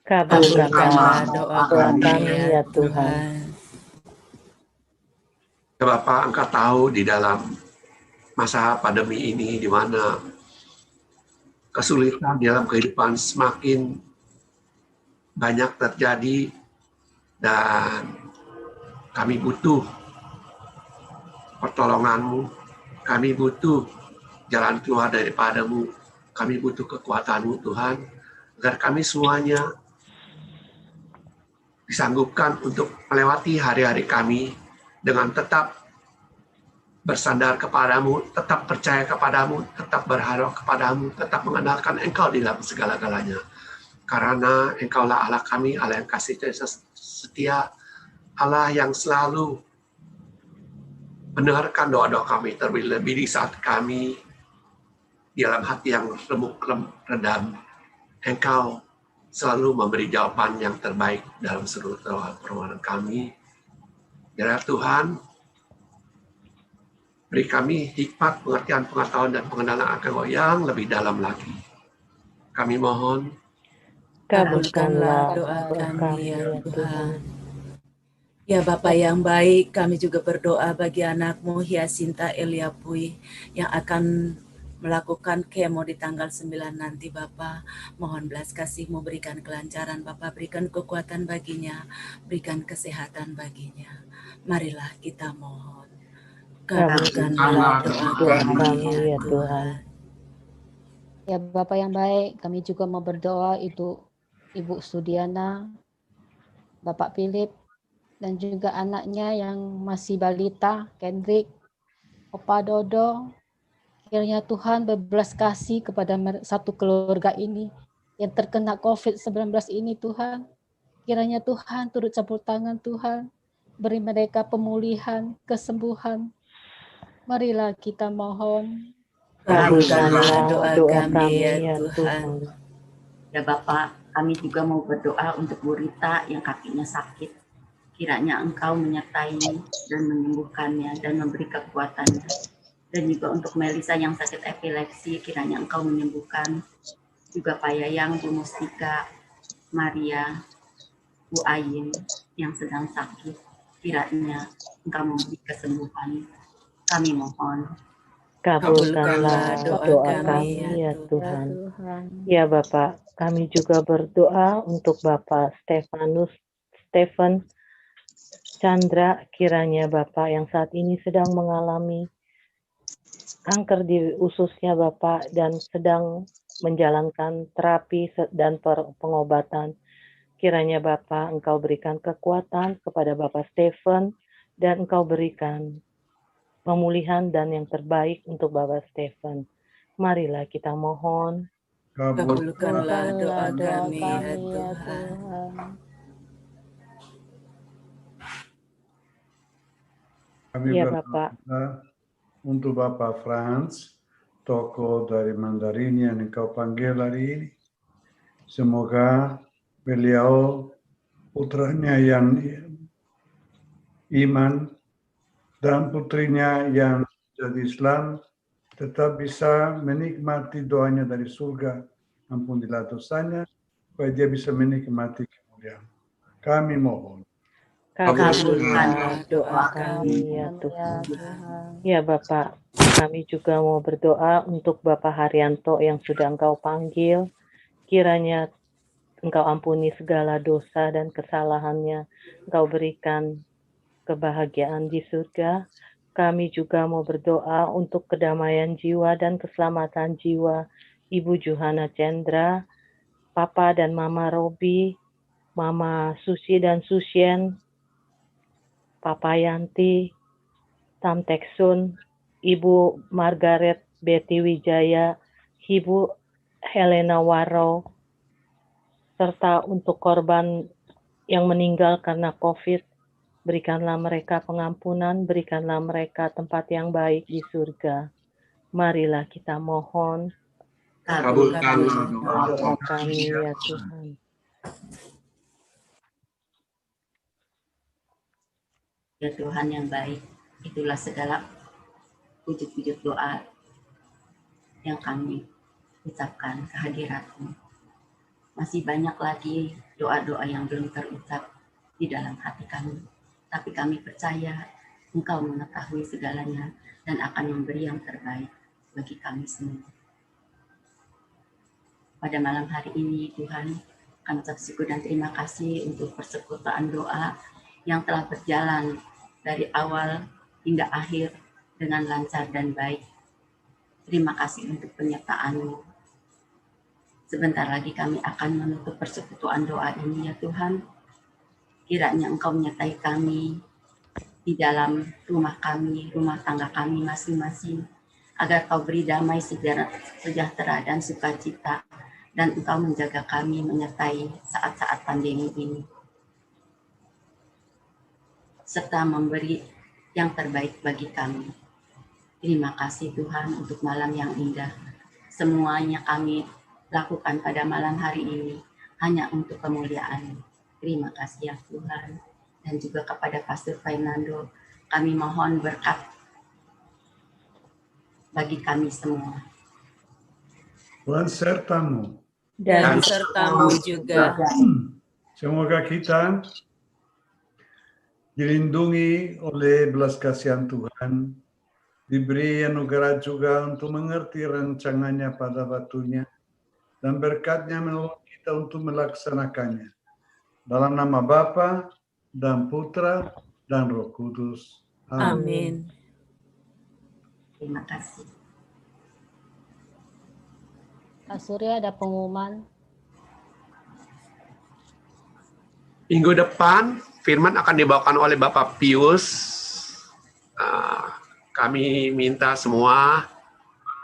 Speaker 2: Kabulkanlah doa kami ya Tuhan.
Speaker 8: Ya Bapak, Engkau tahu di dalam masa pandemi ini di mana kesulitan dalam kehidupan semakin banyak terjadi, dan kami butuh pertolongan-Mu, kami butuh jalan keluar daripada-Mu, kami butuh kekuatan-Mu Tuhan, agar kami semuanya disanggupkan untuk melewati hari-hari kami dengan tetap bersandar kepadamu, tetap percaya kepadamu, tetap berharap kepadamu, tetap mengandalkan Engkau di dalam segala-galanya. Karena Engkaulah Allah kami, Allah yang kasih setia, Allah yang selalu mendengarkan doa-doa kami, terlebih di saat kami di dalam hati yang remuk redam. Engkau selalu memberi jawaban yang terbaik dalam seluruh permohonan kami. Ya Tuhan, beri kami hikmat, pengertian, pengetahuan, dan pengenalan akan Engkau yang lebih dalam lagi. Kami mohon,
Speaker 2: Kabulkanlah
Speaker 7: doa
Speaker 2: doa
Speaker 7: kami
Speaker 2: kami
Speaker 7: ya
Speaker 2: ya
Speaker 7: Tuhan.
Speaker 2: Tuhan.
Speaker 7: Ya Bapa yang baik, kami juga berdoa bagi anakmu Hyasinta Eliapui yang akan melakukan kemo di tanggal 9 nanti Bapa. Mohon belas kasih-Mu, berikan kelancaran Bapa, berikan kekuatan baginya, berikan kesehatan baginya. Marilah kita mohon. Kabulkanlah doa kami ya Tuhan.
Speaker 3: Ya Bapak yang baik, kami juga mau berdoa itu Ibu Sudiana, Bapak Philip, dan juga anaknya yang masih balita, Kendrick, Opa Dodo. Kiranya Tuhan berbelas kasih kepada satu keluarga ini yang terkena COVID-19 ini Tuhan. Kiranya Tuhan turut campur tangan Tuhan, beri mereka pemulihan, kesembuhan. Marilah kita mohon.
Speaker 7: Kabulkanlah doa kami
Speaker 2: ya Tuhan.
Speaker 6: Ya Bapak, kami juga mau berdoa untuk Bu Rita yang kakinya sakit. Kiranya Engkau menyertai dan menyembuhkannya dan memberi kekuatannya. Dan juga untuk Melisa yang sakit epilepsi, kiranya Engkau menyembuhkan. Juga Pak Yayang, Bu Mustika, Maria, Bu Ayin yang sedang sakit, kiranya Engkau memberi kesembuhan. Kami mohon.
Speaker 2: Kabulkanlah doa kami ya Tuhan. Ya Bapak, kami juga berdoa untuk Bapak Stephen Chandra, kiranya Bapak yang saat ini sedang mengalami kanker di ususnya Bapak dan sedang menjalankan terapi dan pengobatan. Kiranya Bapak Engkau berikan kekuatan kepada Bapak Stephen dan Engkau berikan pemulihan dan yang terbaik untuk Bapak Stephen. Marilah kita mohon.
Speaker 7: Kabulkanlah doa kami ya Tuhan.
Speaker 4: Kami
Speaker 2: Ya
Speaker 4: berdoa
Speaker 2: Bapak.
Speaker 4: untuk Bapak Franz, tokoh dari Mandarin yang Engkau panggil hari ini. Semoga beliau putranya yang iman dan putrinya yang jadi Islam tetap bisa menikmati doanya dari surga, ampunilah dosanya, supaya dia bisa menikmati kemuliaan. Kami mohon.
Speaker 2: Kabulkanlah doa kami ya Tuhan. Ya Bapak, kami juga mau berdoa untuk Bapak Haryanto yang sudah Engkau panggil. Kiranya Engkau ampuni segala dosa dan kesalahannya. Engkau berikan kebahagiaan di surga. Kami juga mau berdoa untuk kedamaian jiwa dan keselamatan jiwa Ibu Juhana Chandra, Papa dan Mama Robi, Mama Susi dan Susien, Papa Yanti, Tam Teksun, Ibu Margaret Betty Wijaya, Ibu Helena Waro, serta untuk korban yang meninggal karena COVID. Berikanlah mereka pengampunan, berikanlah mereka tempat yang baik di surga. Marilah kita mohon.
Speaker 8: kabulkanlah
Speaker 2: doa kami ya Tuhan.
Speaker 6: Ya Tuhan yang baik, itulah segala wujud-wujud doa yang kami ucapkan kehadirat-Mu. Masih banyak lagi doa-doa yang belum terucap di dalam hati kami. Tapi kami percaya Engkau mengetahui segalanya dan akan memberi yang terbaik bagi kami semua. Pada malam hari ini Tuhan, kami ucap syukur dan terima kasih untuk persekutuan doa yang telah berjalan dari awal hingga akhir dengan lancar dan baik. Terima kasih untuk penyertaan-Mu. Sebentar lagi kami akan menutup persekutuan doa ini ya Tuhan. Kiranya Engkau menyertai kami di dalam rumah kami, rumah tangga kami masing-masing, agar Kau beri damai, sejahtera, dan sukacita, dan Engkau menjaga kami menyertai saat-saat pandemi ini. serta memberi yang terbaik bagi kami. Terima kasih Tuhan untuk malam yang indah. Semuanya kami lakukan pada malam hari ini hanya untuk kemuliaan. Terima kasih ya Tuhan. Dan juga kepada Pastor Fernando, kami mohon berkat bagi kami semua.
Speaker 4: Tuhan sertamu.
Speaker 10: Dan sertamu juga.
Speaker 4: Semoga kita dilindungi oleh belas kasihan Tuhan, diberi anugerah juga untuk mengerti rancangannya pada waktunya, dan berkatnya menolong kita untuk melaksanakannya. Dalam nama Bapa dan Putra dan Roh Kudus.
Speaker 10: Amin.
Speaker 6: Terima kasih.
Speaker 3: Pak Surya ada pengumuman.
Speaker 8: Minggu depan firman akan dibawakan oleh Bapak Pius. Kami minta semua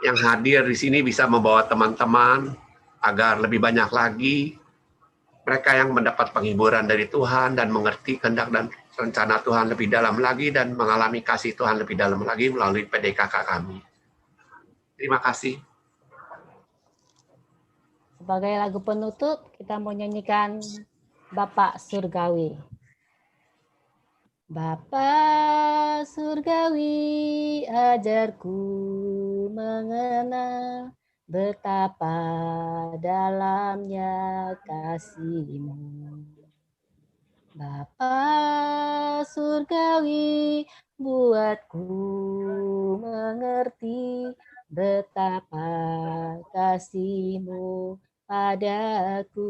Speaker 8: yang hadir di sini bisa membawa teman-teman agar lebih banyak lagi mereka yang mendapat penghiburan dari Tuhan dan mengerti kehendak dan rencana Tuhan lebih dalam lagi dan mengalami kasih Tuhan lebih dalam lagi melalui PDKK kami. Terima kasih.
Speaker 3: Sebagai lagu penutup, kita mau nyanyikan Bapak Surgawi. Bapa Surgawi, ajarku mengenal betapa dalamnya kasih-Mu. Bapa Surgawi, buatku mengerti betapa kasih-Mu padaku.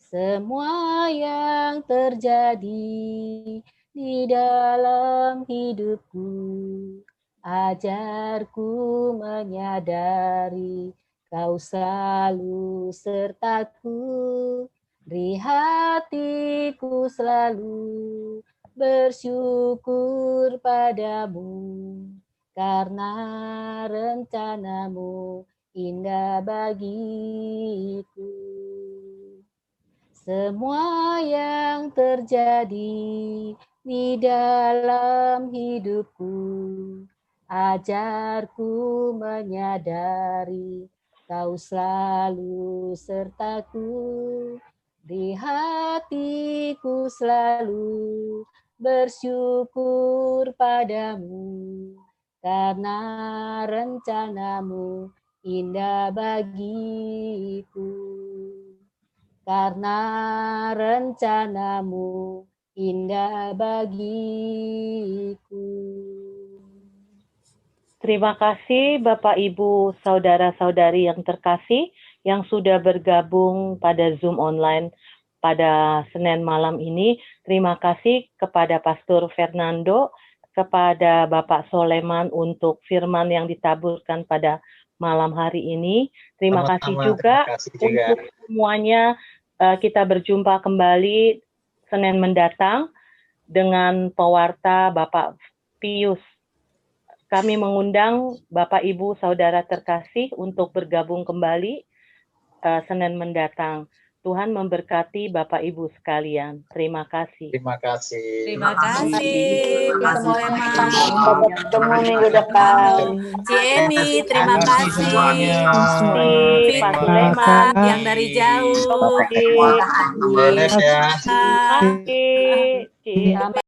Speaker 3: Semua yang terjadi di dalam hidupku, ajarku menyadari Kau selalu sertaku. Di hatiku selalu bersyukur padamu, karena rencanamu indah bagiku. Semua yang terjadi di dalam hidupku, ajarku menyadari Kau selalu sertaku. Di hatiku selalu bersyukur padamu, karena rencanamu indah bagiku. Karena rencanamu indah bagiku.
Speaker 2: Terima kasih Bapak, Ibu, saudara-saudari yang terkasih yang sudah bergabung pada Zoom online pada Senin malam ini. Terima kasih kepada Pastor Fernando, kepada Bapak Soleman untuk firman yang ditaburkan pada malam hari ini. Terima kasih juga untuk semuanya. Kita berjumpa kembali Senin mendatang dengan pewarta Bapak Pius. Kami mengundang Bapak, Ibu, saudara terkasih untuk bergabung kembali Senin mendatang. Tuhan memberkati Bapak, Ibu sekalian. Terima kasih.
Speaker 11: Terima kasih.
Speaker 10: Terima kasih.
Speaker 5: Bertemu minggu depan.
Speaker 10: Ciemi, terima kasih.
Speaker 2: Pak Sulaiman
Speaker 10: yang dari jauh.
Speaker 11: Terima kasih ya.
Speaker 2: Terima kasih.